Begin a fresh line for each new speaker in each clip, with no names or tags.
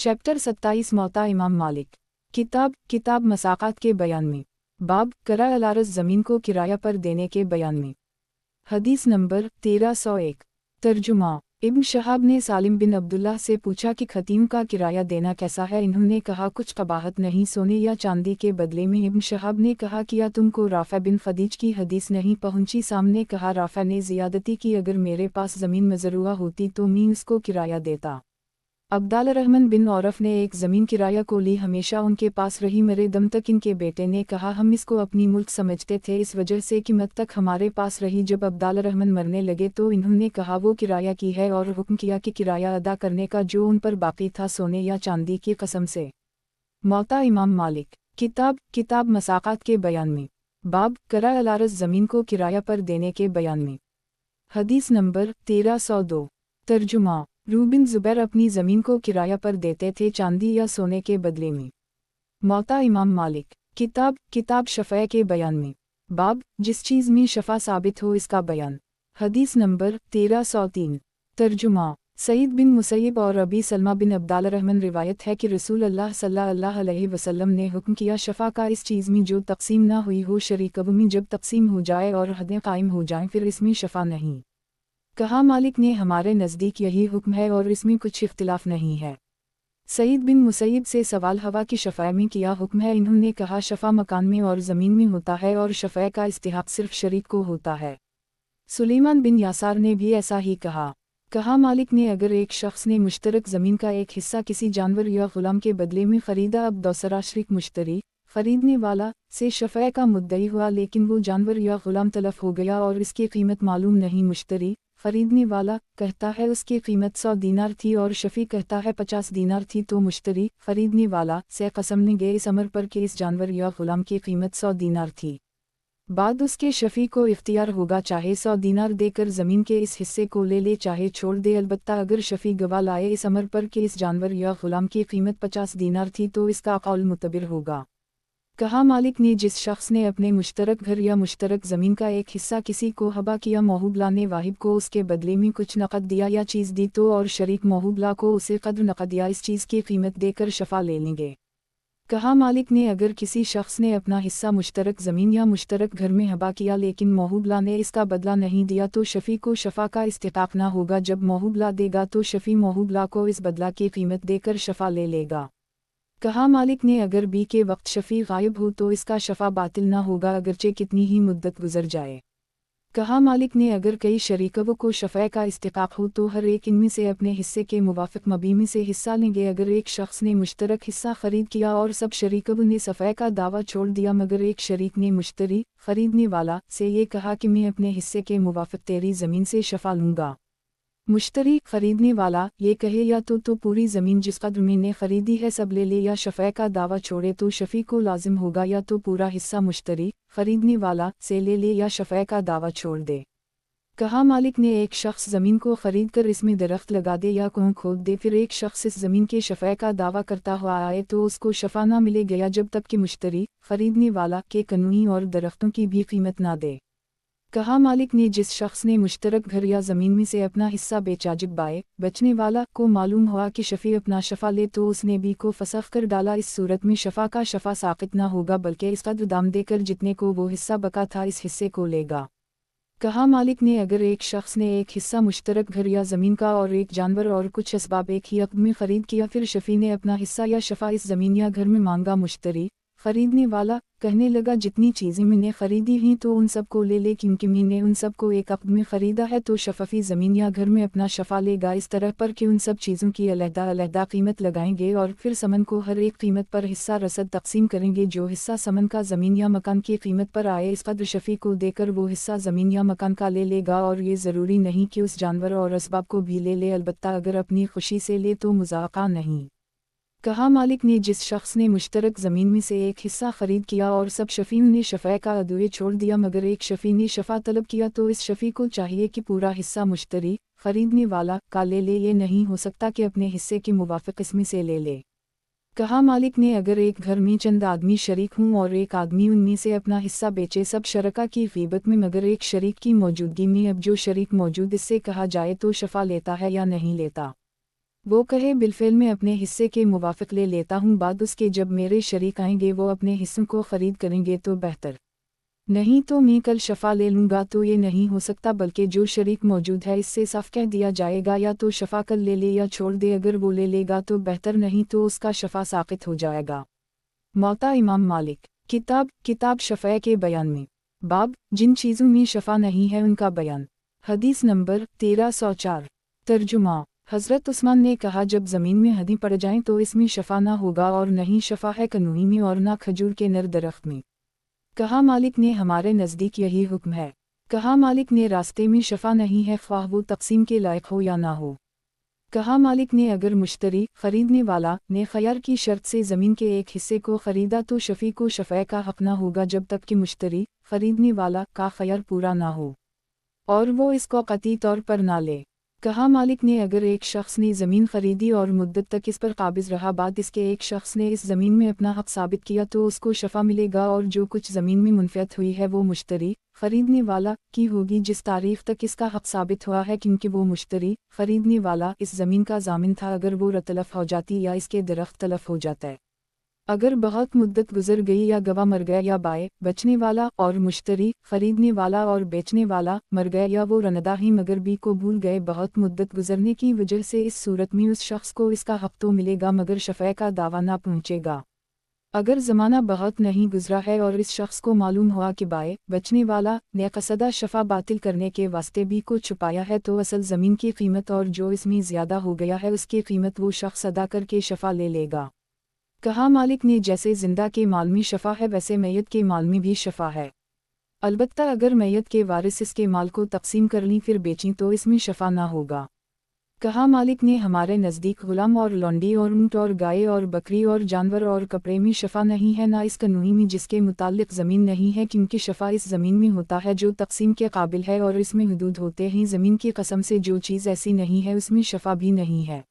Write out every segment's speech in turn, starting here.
Chapter 27 मौता इमाम मालिक। किताब मसाक़ात के बयान में। बाब करा अलारस ज़मीन को किराया पर देने के बयान में। हदीस नंबर 1301। तर्जुमा। इब्न शहाब ने सालिम बिन अब्दुल्लाह से पूछा कि खतीम का किराया देना कैसा है। इन्होंने कहा कुछ कबाहत नहीं, सोने या चांदी के बदले में। इब्न शहाब ने कहा किया तुमको राफ़ा बिन ख़दीज की हदीस नहीं पहुंची? सामने कहा राफ़ा ने ज़ियादती की, अगर मेरे पास ज़मीन मज़रूआ होती तो मैं उसको किराया देता। अब्दाल रहमान बिन औरफ ने एक ज़मीन किराया को ली, हमेशा उनके पास रही मरे दम तक। इनके बेटे ने कहा हम इसको अपनी मुल्क समझते थे, इस वजह से कीमत तक हमारे पास रही। जब अब्दाल रहमान मरने लगे तो इन्होंने कहा वो किराया की है, और हुक्म किया कि किराया अदा करने का जो उन पर बाकी था सोने या चांदी की कसम से। मौता इमाम मालिक। किताब मसाक़ात के बयान में। बाब करा अलारस ज़मीन को किराया पर देने के बयान में। हदीस नंबर 1302। तर्जुमा। रूबिन ज़ुबैर अपनी ज़मीन को किराया पर देते थे, चांदी या सोने के बदले में। मौता इमाम मालिक। किताब शफ़ा के बयान में। बाब जिस चीज़ में शफ़ा साबित हो इसका बयान। हदीस नंबर 1303। तर्जुमा। सईद बिन मुसैयब और अबी सलमा बिन अब्दाल रहमान रिवायत है कि रसूल अल्लाह सल्लल्लाहु अलैहि वसल्लम ने हुक्म किया शफ़ा का इस चीज़ में जो तक़सीम ना हुई हो शरीकव में जब तक़सीम हो जाए और हदें कायम हो जाएं फिर इसमें शफ़ा नहीं। कहा मालिक ने हमारे नज़दीक यही हुक्म है और इसमें कुछ इख्तिलाफ नहीं है। सईद बिन मुसैयब से सवाल हवा की शफ़ा में किया हुक्म है? इन्होंने कहा शफ़ा मकान में और ज़मीन में होता है और शफ़ा का इस्तिहाक़ सिर्फ शरीक को होता है। सुलेमान बिन यासार ने भी ऐसा ही कहा मालिक ने अगर एक शख्स ने मुश्तरक ज़मीन का एक हिस्सा किसी जानवर या ग़ुलाम के बदले में ख़रीदा, अब दूसरा शरीक मुश्तरी ख़रीदने वाला से शफ़ा का मुद्दई हुआ, लेकिन वो जानवर या ग़ुलाम तलफ़ हो गया और इसकी कीमत मालूम नहीं। मुश्तरी ख़रीदने वाला कहता है उसकी कीमत 100 दीनार थी और शफ़ी कहता है 50 दीनार थी, तो मुश्तरी ख़रीदने वाला से कसम गए इस अमर पर कि इस जानवर या ग़ुलाम की कीमत 100 दीनार थी। बाद उसके शफ़ी को इख्तियार होगा चाहे 100 दीनार देकर ज़मीन के इस हिस्से को ले चाहे छोड़ दे। अलबत्ता अगर शफ़ी गवाह लाए इस अमर पर कि इस जानवर या ग़ुलाम की कीमत 50 दीनार थी तो इसका कौल मुतबर होगा। कहा मालिक ने जिस शख्स ने अपने मुश्तरक घर या मुश्तरक ज़मीन का एक हिस्सा किसी को हबा किया, महूबला ने वाहिब को उसके बदले में कुछ नक़द दिया या चीज़ दी तो और शरीक महूबला को उसे कद्र नक़द या इस चीज़ की कीमत देकर शफ़ा ले लेंगे। कहा मालिक ने अगर किसी शख्स ने अपना हिस्सा मुश्तरक ज़मीन या मुश्तरक घर में हबा किया लेकिन महूबला ने इसका बदला नहीं दिया तो शफ़ी को शफ़ा का इस्तिक़ाक़ ना होगा। जब महूबला देगा तो शफ़ी महूबला को इस बदला की कीमत देकर शफ़ा ले लेगा। कहा मालिक ने अगर बी के वक्त शफ़ी गायब हो तो इसका शफ़ा बातिल ना होगा अगरचे कितनी ही मुद्दत गुजर जाए। कहा मालिक ने अगर कई शरीकों को शफ़ा का इस्तिक़ाक़ हो तो हर एक इनमें से अपने हिस्से के मुवाफ़िक़ मबी में से हिस्सा लेंगे। अगर एक शख्स ने मुश्तरक हिस्सा ख़रीद किया और सब शरीकों ने शफ़ा का दावा छोड़ दिया मगर एक शरीक ने मुश्तरी ख़रीदने वाला से ये कहा कि मैं अपने हिस्से के मुवाफ़िक़ तेरी ज़मीन से शफ़ा लूँगा, मुश्तरी ख़रीदने वाला ये कहे या तो पूरी ज़मीन जिस कद्र मैंने ख़रीदी है सब ले या शफ़ा का दावा छोड़े तो शफ़ी को लाजिम होगा या तो पूरा हिस्सा मुश्तरी ख़रीदने वाला से ले या शफ़ा का दावा छोड़ दे। कहा मालिक ने एक शख्स ज़मीन को ख़रीद कर इसमें दरख्त लगा दे या कुआं खोद दे, फिर एक शख्स इस ज़मीन के शफ़ा का दावा करता हुआ आए तो उसको शफ़ा ना मिले गया जब तक कि मुश्तरी ख़रीदने वाला के कनूनी और दरख्तों की भी कीमत ना दे। कहा मालिक ने जिस शख्स ने मुश्तरक घर या ज़मीन में से अपना हिस्सा बेचा, जब बाए बचने वाला को मालूम हुआ कि शफ़ी अपना शफ़ा ले तो उसने बी को फसख़ कर डाला। इस सूरत में शफ़ा का शफ़ा साक़ित ना होगा बल्कि इस कद्र दाम देकर जितने को वो हिस्सा बका था इस हिस्से को लेगा। कहा मालिक ने अगर एक शख्स ने एक हिस्सा मुश्तरक घर या ज़मीन का और एक जानवर और कुछ असबाब एक ही अक़द में ख़रीद किया, फिर शफ़ी ने अपना हिस्सा या शफ़ा इस ज़मीन या घर में मांगा, मुश्तरी ख़रीदने वाला कहने लगा जितनी चीज़ें मैंने ख़रीदी हैं तो उन सब को ले क्योंकि मैंने उन सब को एक अक़द में ख़रीदा है, तो शफ़ी ज़मीन या घर में अपना शफ़ा लेगा इस तरह पर कि उन सब चीज़ों की अलहदा कीमत लगाएंगे और फिर समन को हर एक कीमत पर हिस्सा रसद तक़सीम करेंगे। जो हिस्सा समन का ज़मीन या मकान की कीमत पर आए इस कद्र शफ़ी को देकर वो हिस्सा ज़मीन या मकान का ले लेगा, और ये ज़रूरी नहीं कि उस जानवर और असबाब को भी ले, अलबत्ता अगर अपनी खुशी से ले तो मुज़ाक़ा नहीं। कहा मालिक ने जिस शख्स ने मुश्तरक ज़मीन में से एक हिस्सा ख़रीद किया और सब शफ़ी ने शफ़ा का अदुए छोड़ दिया मगर एक शफ़ी ने शफ़ा तलब किया तो इस शफ़ी को चाहिए कि पूरा हिस्सा मुश्तरी ख़रीदने वाला का ले। ये नहीं हो सकता कि अपने हिस्से के मुवाफ़िक़ इसमें से ले। कहा मालिक ने अगर एक घर में चंद आदमी शरीक हों और एक आदमी उनमें से अपना हिस्सा बेचे सब शरका की ग़ीबत में मगर एक शरीक की मौजूदगी में, अब जो शरीक मौजूद इससे कहा जाए तो शफ़ा लेता है या नहीं लेता। वो कहे बिलफिल में अपने हिस्से के मुवाफिक ले लेता हूँ, बाद उसके जब मेरे शरीक आएंगे वो अपने हिस्सों को ख़रीद करेंगे तो बेहतर, नहीं तो मैं कल शफ़ा ले लूँगा। तो ये नहीं हो सकता, बल्कि जो शरीक मौजूद है इससे साफ कह दिया जाएगा या तो शफ़ा कल ले ले या छोड़ दे, अगर वो ले लेगा तो बेहतर, नहीं तो उसका शफ़ा साक़ित हो जाएगा। मौता इमाम मालिक। किताब शफ़ा के बयान में। बाब, जिन चीज़ों में शफ़ा नहीं है उनका बयान। हदीस नंबर 1304। तर्जुमा। हज़रत उस्मान ने कहा, जब ज़मीन में हदी पड़ जाएं तो इसमें शफ़ा ना होगा और नहीं शफ़ा है कनूई में और ना खजूर के नर दरख्त में। कहा मालिक ने, हमारे नज़दीक यही हुक्म है। कहा मालिक ने, रास्ते में शफ़ा नहीं है, ख्वाह वो तक़सीम के लायक हो या ना हो। कहा मालिक ने, अगर मुश्तरी खरीदने वाला ने खयार की शर्त से ज़मीन के एक हिस्से को ख़रीदा तो शफ़ी को शफ़ा का हक़ ना होगा जब तक कि मुश्तरी खरीदने वाला का खयार पूरा ना हो और वो इसको कतई तौर पर ना ले। कहा मालिक ने, अगर एक शख्स ने ज़मीन खरीदी और मुद्दत तक इस पर काबिज़ रहा, बाद इसके एक शख्स ने इस ज़मीन में अपना हक़ साबित किया तो उसको शफ़ा मिलेगा और जो कुछ ज़मीन में मुनफ़ियत हुई है वो मुश्तरी खरीदने वाला की होगी जिस तारीख़ तक इसका हक़ साबित हुआ है, क्योंकि वो मुश्तरी खरीदने वाला इस ज़मीन का ज़ामिन था अगर वो तलफ़ हो जाती या इसके दरख्त तलफ़ हो जाता है। अगर बहुत मुद्दत गुजर गई या गवाह मर गया या बाय बचने वाला और मुश्तरी खरीदने वाला और बेचने वाला मर गया या वो रनदा ही मगर भी को भूल गए बहुत मुद्दत गुजरने की वजह से, इस सूरत में उस शख्स को इसका हक़ तो मिलेगा मगर शफ़ा का दावा ना पहुँचेगा। अगर ज़माना बहुत नहीं गुजरा है और इस शख्स को मालूम हुआ कि बाय बचने वाला ने कसदा शफ़ा बातिल करने के वास्ते भी को छुपाया है तो असल ज़मीन की कीमत और जो इसमें ज़्यादा हो गया है उसकी कीमत वो शख्स अदा करके शफ़ा ले लेगा। कहा मालिक ने, जैसे ज़िंदा के माल में शफ़ा है वैसे मैयत के माल में भी शफ़ा है, अलबत्ता अगर मैयत के वारिस इसके माल को तक़सीम कर लीं फिर बेचीं तो इसमें शफ़ा ना होगा। कहा मालिक ने, हमारे नज़दीक गुलाम और लौंडी और ऊँट और गाय और बकरी और जानवर और कपड़े में शफ़ा नहीं है, ना इस कनूई में जिसके मुताल्लिक़ ज़मीन नहीं है, क्योंकि शफ़ा इस ज़मीन में होता है जो तक़सीम के काबिल है और इसमें हुदूद होते हैं, ज़मीन की कसम से जो चीज़ ऐसी नहीं है उसमें शफ़ा भी नहीं है।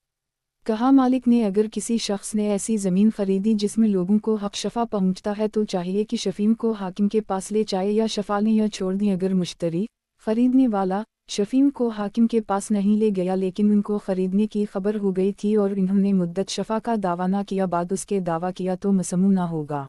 कहा मालिक ने, अगर किसी शख्स ने ऐसी ज़मीन खरीदी जिसमें लोगों को हक़ शफ़ा पहुँचता है तो चाहिए कि शफ़ीम को हाकिम के पास ले जाए या शफ़ा लें या छोड़ दें। अगर मुश्तरी खरीदने वाला शफ़ीम को हाकिम के पास नहीं ले गया लेकिन उनको ख़रीदने की खबर हो गई थी और इन्होंने मुद्दत शफ़ा का दावा ना किया, बाद उसके दावा किया तो मसमू ना होगा।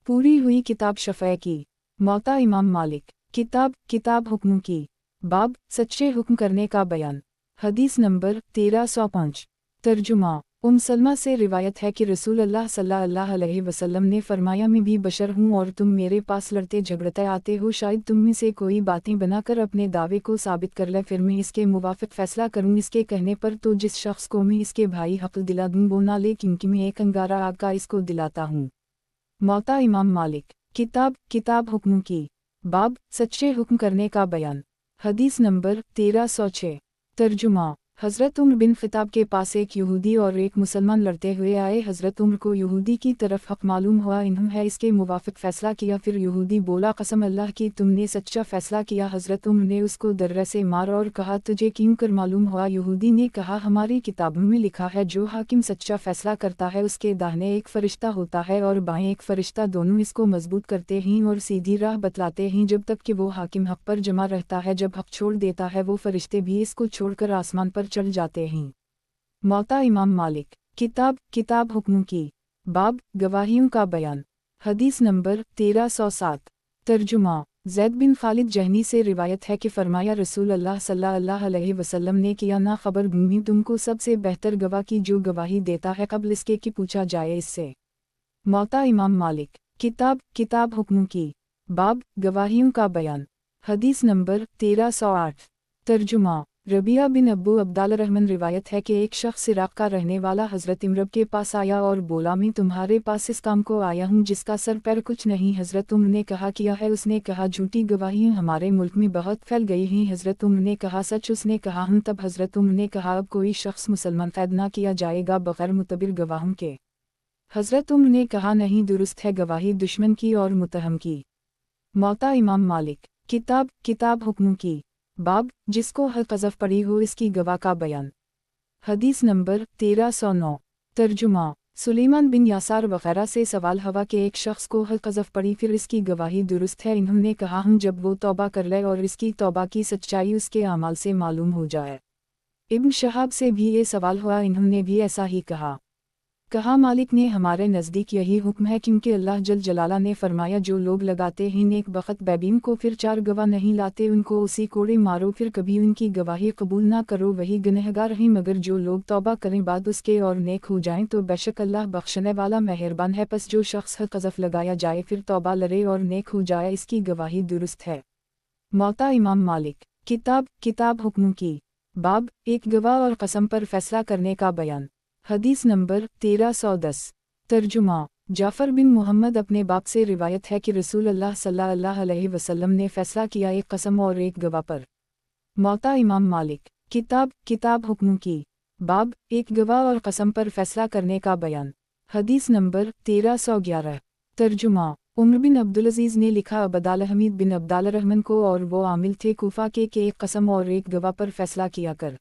पूरी हुई किताब शफ़ा की। मौता इमाम मालिक। किताब हुक्म की। बाब, सच्चे हुक्म करने का बयान। हदीस नंबर 1305। तर्जुमा। सलमा से रिवायत है कि रसूल अल्लाह सल्लल्लाहु अलैहि वसल्लम ने फरमाया, मैं भी बशर हूँ और तुम मेरे पास लड़ते झगड़ते आते हो, शायद तुम में से कोई बातें बनाकर अपने दावे को साबित कर ले, फिर मैं इसके मुवाफिक फ़ैसला करूँ। इसके कहने पर तो जिस शख्स को मैं इसके भाई हक़ दिला दूँ वो ना ले, क्योंकि मैं एक अंगारा आग का इसको दिलाता हूँ। मौता इमाम मालिक। किताब हुक्म की। बाब, सच्चे हुक्म करने का बयान। हदीस नंबर 1306। तर्जुमा। हज़रत उम्र बिन ख़िताब के पास एक यहूदी और एक मुसलमान लड़ते हुए आए। हज़रत उम्र को यहूदी की तरफ हक़ मालूम हुआ, इन्होंने इसके मुवाफ़िक फ़ैसला किया। फिर यहूदी बोला, कसम अल्लाह की तुमने सच्चा फ़ैसला किया। हज़रत उम्र ने उसको दर्रे से मार और कहा, तुझे क्यों कर मालूम हुआ? यहूदी ने कहा, हमारी किताबों में लिखा है जो हाकिम सच्चा फ़ैसला करता है उसके दाहिने एक फ़रिश्ता होता है और बाएँ एक फ़रिश्ता, दोनों इसको मजबूत करते हैं और सीधी राह बतलाते हैं जब तक कि वो हाकिम हक़ पर जमा रहता है। जब हक़ छोड़ देता है वो फ़रिश्ते भी इसको छोड़कर आसमान पर चढ़ जाते हैं। मौता इमाम मालिक। किताब हुक्म की। बाब, गवाहियों का बयान। हदीस नंबर 1307। तर्जुमा। ज़ैद बिन खालिद जहनी से रिवायत है कि फरमाया, रसूल अल्लाह सल्लल्लाहु अलैहि वसल्लम ने किया, ना खबर दूँ तुमको सबसे बेहतर गवाह की जो गवाही देता है कबल इसके कि पूछा जाए इससे। मौता इमाम मालिक। किताब हुक्म की। बाब, गवाहियों का बयान। हदीस नंबर 1308। तर्जुमा। रबिया बिन अब्बू अब्दाल रहमान रिवायत है कि एक शख्स इराक़ का रहने वाला हज़रत इमरब के पास आया और बोला, मैं तुम्हारे पास इस काम को आया हूँ जिसका सर पैर कुछ नहीं। हज़रत उम्र ने कहा, किया है? उसने कहा, झूठी गवाहियाँ हमारे मुल्क में बहुत फैल गई हैं। हज़रत उम्र ने कहा, सच? उसने कहा, हूँ। तब हज़रत उम्र ने कहा, अब कोई शख्स मुसलमान कैद ना किया जाएगा बग़ैर मुतबिर गवाहों के। हज़रत उम्र ने कहा, नहीं, दुरुस्त है गवाही दुश्मन की और मुतहम की। मौता इमाम मालिक। किताब हुक्म की। बाब, जिसको हर क़ज़फ़ पड़ी हो इसकी गवाह का बयान। हदीस नंबर 1309। तर्जुमा। सुलेमान बिन यासार वग़ैरह से सवाल हवा के एक शख्स को हर क़ज़फ़ पड़ी, फिर इसकी गवाही दुरुस्त है? इन्होंने कहा, हम जब वो तौबा कर ले और इसकी तौबा की सच्चाई उसके अमाल से मालूम हो जाए। इब्न शहाब से भी ये सवाल हुआ, इन्होंने भी ऐसा ही कहा मालिक ने हमारे नज़दीक यही हुक्म है, क्योंकि अल्लाह जल जलाला ने फरमाया जो लोग लगाते हैं नेक बखत बैबीन को फिर 4 गवाह नहीं लाते उनको उसी कोड़े मारो, फिर कभी उनकी गवाही कबूल ना करो, वही गुनहगार हैं। मगर जो लोग तौबा करें बाद उसके और नेक हो जाएं तो बेशक अल्लाह बख्शने वाला मेहरबान है। पस जो शख्स कज़फ लगाया जाए फिर तौबा लरे और नेक हो जाए, इसकी गवाही दुरुस्त है। मौता इमाम मालिक। किताब हुक्मों की। बाब, एक गवाह और कसम पर फैसला करने का बयान। हदीस नंबर 1310। तर्जुमा। जाफ़र बिन मोहम्मद अपने बाप से रिवायत है कि रसूल अल्लाह सल्लल्लाहु अलैहि वसल्लम ने फैसला किया एक कसम और एक गवाह पर। मौता इमाम मालिक। किताब हुक्मों की। बाब, एक गवाह और कसम पर फैसला करने का बयान। हदीस नंबर 1311। तर्जुमा। उमर बिन अब्दुल अजीज़ ने लिखा, अब्दाल हमीद बिन अब्दाल रहमान को और वो आमिल थे कूफा के एक कसम और एक गवाह पर फैसला किया कर।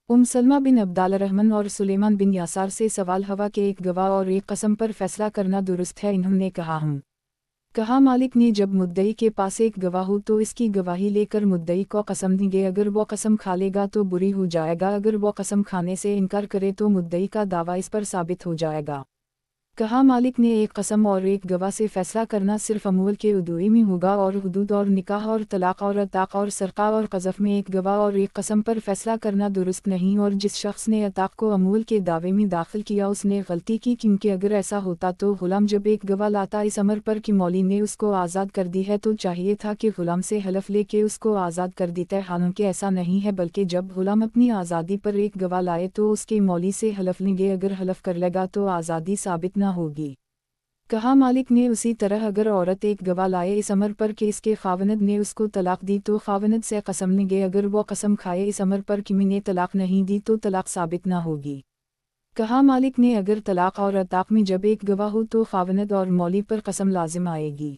सलमा बिन अब्दाल रहमान और सुलेमान बिन यासार से सवाल हवा के एक गवाह और एक कसम पर फैसला करना दुरुस्त है। इन्होंने कहा मालिक ने जब मुद्दई के पास एक गवाह हो तो इसकी गवाही लेकर मुद्दई को कसम देंगे, अगर वो कसम खा लेगा तो बुरी हो जाएगा, अगर वो कसम खाने से इनकार करे तो मुद्दई का दावा इस पर साबित हो जाएगा। कहा मालिक ने एक कसम और एक गवाह से फैसला करना सिर्फ अमूल के उदूई में होगा, और हुदूद और निकाह और तलाक और अताक और सरका और क़ज़फ़ में एक गवाह और एक कसम पर फैसला करना दुरुस्त नहीं। और जिस शख्स ने अताक को अमूल के दावे में दाखिल किया उसने गलती की, क्योंकि अगर ऐसा होता तो गुलाम जब एक गवाह लाता इस अमर पर कि मौली ने उसको आज़ाद कर दी है तो चाहिए था कि गुलाम से हलफ लेके उसको आज़ाद कर देता। हालांकि ऐसा नहीं है, बल्कि जब गुलाम अपनी आज़ादी पर एक गवाह लाए तो उसके मौली से हलफ लेंगे, अगर हलफ कर लेगा तो आज़ादी साबित न होगी। कहा मालिक ने उसी तरह अगर औरत एक गवाह लाए इस अमर पर कि इसके खावनद ने उसको तलाक दी तो खावनद से कसम लेंगे, अगर वो कसम खाए इस अमर पर कि मैंने तलाक नहीं दी तो तलाक साबित न होगी। कहा मालिक ने अगर तलाक और अताक में जब एक गवाह हो तो खावनद और मौली पर कसम लाजिम आएगी,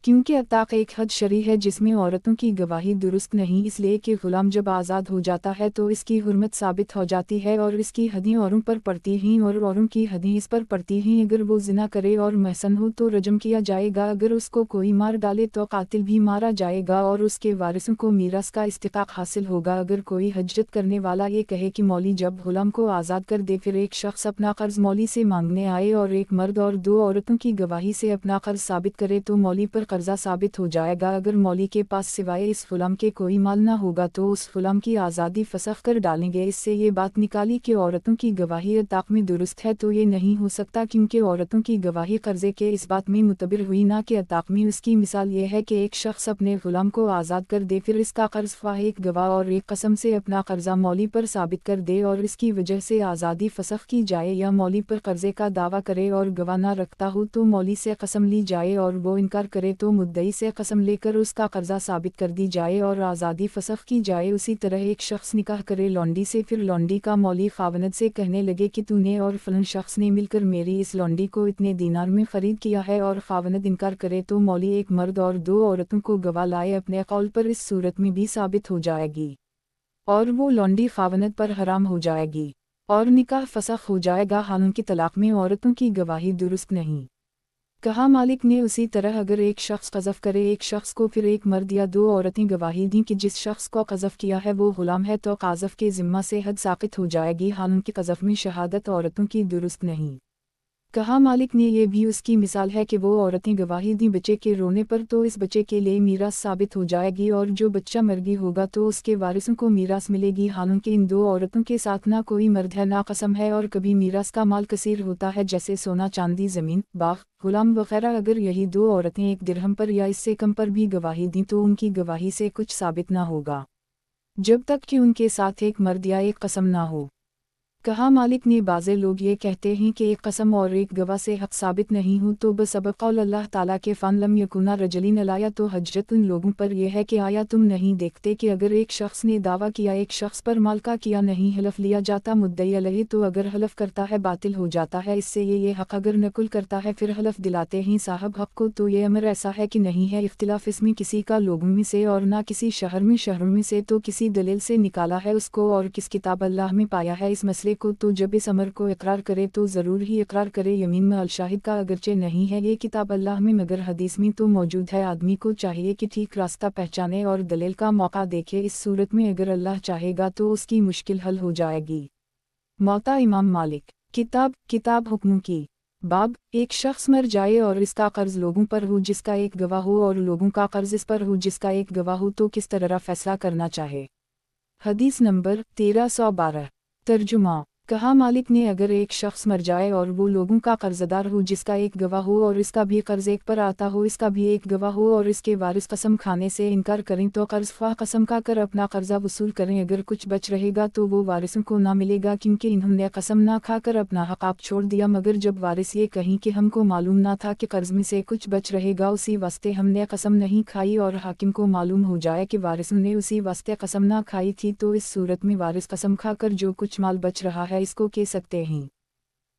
क्योंकि अताक एक हद शरी है जिसमें औरतों की गवाही दुरुस्त नहीं, इसलिए कि गुलाम जब आज़ाद हो जाता है तो इसकी हुर्मत साबित हो जाती है और इसकी हदें औरों पर पड़ती हैं और औरों की हदें इस पर पड़ती हैं। अगर वो जिना करे और महसन हो तो रजम किया जाएगा, अगर उसको कोई मार डाले तो कातिल भी मारा जाएगा और उसके वारिसों को मीरास का इस्तिकाक हासिल होगा। अगर कोई हजरत करने वाला ये कहे कि मौली जब गुलाम को आज़ाद कर दे, फिर एक शख्स अपना कर्ज मौली से मांगने आए और एक मर्द और 2 औरतों की गवाही से अपना कर्ज साबित करे तो मौली पर कर्जा साबित हो जाएगा। अगर मौली के पास सिवाय इस गुलाम के कोई माल ना होगा तो उस गुलाम की आज़ादी फसख कर डालेंगे। इससे ये बात निकाली कि औरतों की गवाही अताक में दुरुस्त है, तो ये नहीं हो सकता, क्योंकि औरतों की गवाही कर्जे के इस बात में मुतबिर हुई ना कि अताक में। उसकी मिसाल ये है कि एक शख्स अपने गुलाम को आज़ाद कर दे, फिर इसका कर्ज ख्वाह एक गवाह और एक कसम से अपना कर्जा मौली पर साबित कर दे और इसकी वजह से आज़ादी फसख की जाए, या मौली पर कर्जे का दावा करे और गवाह ना रखता हो तो मौली से कसम ली जाए और वो इनकार करे तो मुद्दई से कसम लेकर उसका कर्जा साबित कर दी जाए और आज़ादी फसख की जाए। उसी तरह एक शख्स निकाह करे लौंडी से, फिर लौंडी का मौली खावनद से कहने लगे कि तूने और फलन शख्स ने मिलकर मेरी इस लौंडी को इतने दीनार में खरीद किया है, और खावनद इनकार करे तो मौली एक मर्द और 2 औरतों को गवाह लाए अपने कौल पर, इस सूरत में भी साबित हो जाएगी और वो लौंडी खावनद पर हराम हो जाएगी और निकाह फसख हो जाएगा, हालांकि तलाक में औरतों की गवाही दुरुस्त नहीं। कहा मालिक ने उसी तरह अगर एक शख्स क़ज़फ़ करे एक शख्स को, फिर एक मर्द या 2 औरतें गवाही दी कि जिस शख्स को क़ज़फ़ किया है वो गुलाम है, तो क़ाज़फ़ के ज़िम्मा से हद साक़ित हो जाएगी, हालांकि क़ज़फ़ में शहादत औरतों की दुरुस्त नहीं। कहा मालिक ने यह भी उसकी मिसाल है कि वो औरतें गवाही दी बच्चे के रोने पर तो इस बच्चे के लिए मीरास साबित हो जाएगी, और जो बच्चा मरगी होगा तो उसके वारिसों को मीरास मिलेगी, हालांकि इन 2 औरतों के साथ ना कोई मर्द है ना कसम है, और कभी मीरास का माल कसीर होता है जैसे सोना चांदी ज़मीन बाग गुलाम वगैरह। अगर यही 2 औरतें 1 दिरहम पर या इससे कम पर भी गवाही दी तो उनकी गवाही से कुछ साबित ना होगा जब तक कि उनके साथ एक मर्द या एक कसम ना हो। कहा मालिक ने बाज़े लोग ये कहते हैं कि एक कसम और एक गवाह से हक़ साबित नहीं हो तो बसबब कौल अल्लाह ताला के फ़न लम यकुना रजलिन अलाया, तो हजरत उन लोगों पर यह है कि आया तुम नहीं देखते कि अगर एक शख्स ने दावा किया एक शख्स पर माल का किया नहीं हलफ लिया जाता मुद्दई अलैहि, तो अगर हलफ करता है बातिल हो जाता है इससे ये हक़ अगर नकुल करता है फिर हलफ दिलाते हैं साहब हक़ को, तो ये अमर ऐसा है कि नहीं है इख्तिलाफ इसमें किसी का लोगों में से और ना किसी शहरों में से, तो किसी दलील से निकाला है उसको और किस किताब अल्लाह में पाया है। इस मसले फैसले को तो जब इस अमर को इकरार करे तो ज़रूर ही इकरार करे यमीन में अलशाहिद का अगरचे नहीं है ये किताब अल्लाह में मगर हदीस में तो मौजूद है। आदमी को चाहिए कि ठीक रास्ता पहचाने और दलील का मौका देखे। इस सूरत में अगर अल्लाह चाहेगा तो उसकी मुश्किल हल हो जाएगी। मौता इमाम मालिक। किताब हुक्मों की। बाब, एक शख्स मर जाए और इसका कर्ज लोगों पर हो जिसका एक गवाह हो और लोगों का कर्ज इस पर हो जिसका एक गवाह हो तो किस तरह फैसला करना चाहे। हदीस नंबर 1312। तर्जुमा। कहा मालिक ने अगर एक शख्स मर जाए और वो लोगों का कर्जदार हो जिसका एक गवाह हो और इसका भी कर्ज एक पर आता हो इसका भी एक गवाह हो और इसके वारिस कसम खाने से इनकार करें तो कर्ज ख्वाह कसम खा कर अपना कर्जा वसूल करें। अगर कुछ बच रहेगा तो वो वारिसों को ना मिलेगा क्योंकि इन्होंने कसम ना खाकर अपना हक आप छोड़ दिया। मगर जब वारिस ये कहीं कि हमको मालूम ना था कि कर्ज में से कुछ बच रहेगा उसी वास्ते हमने कसम नहीं खाई और हाकिम को मालूम हो जाए कि वारिसों ने उसी वास्ते कसम ना खाई थी तो इस सूरत में वारिस कसम खाकर जो कुछ माल बच रहा है इसको कह सकते हैं।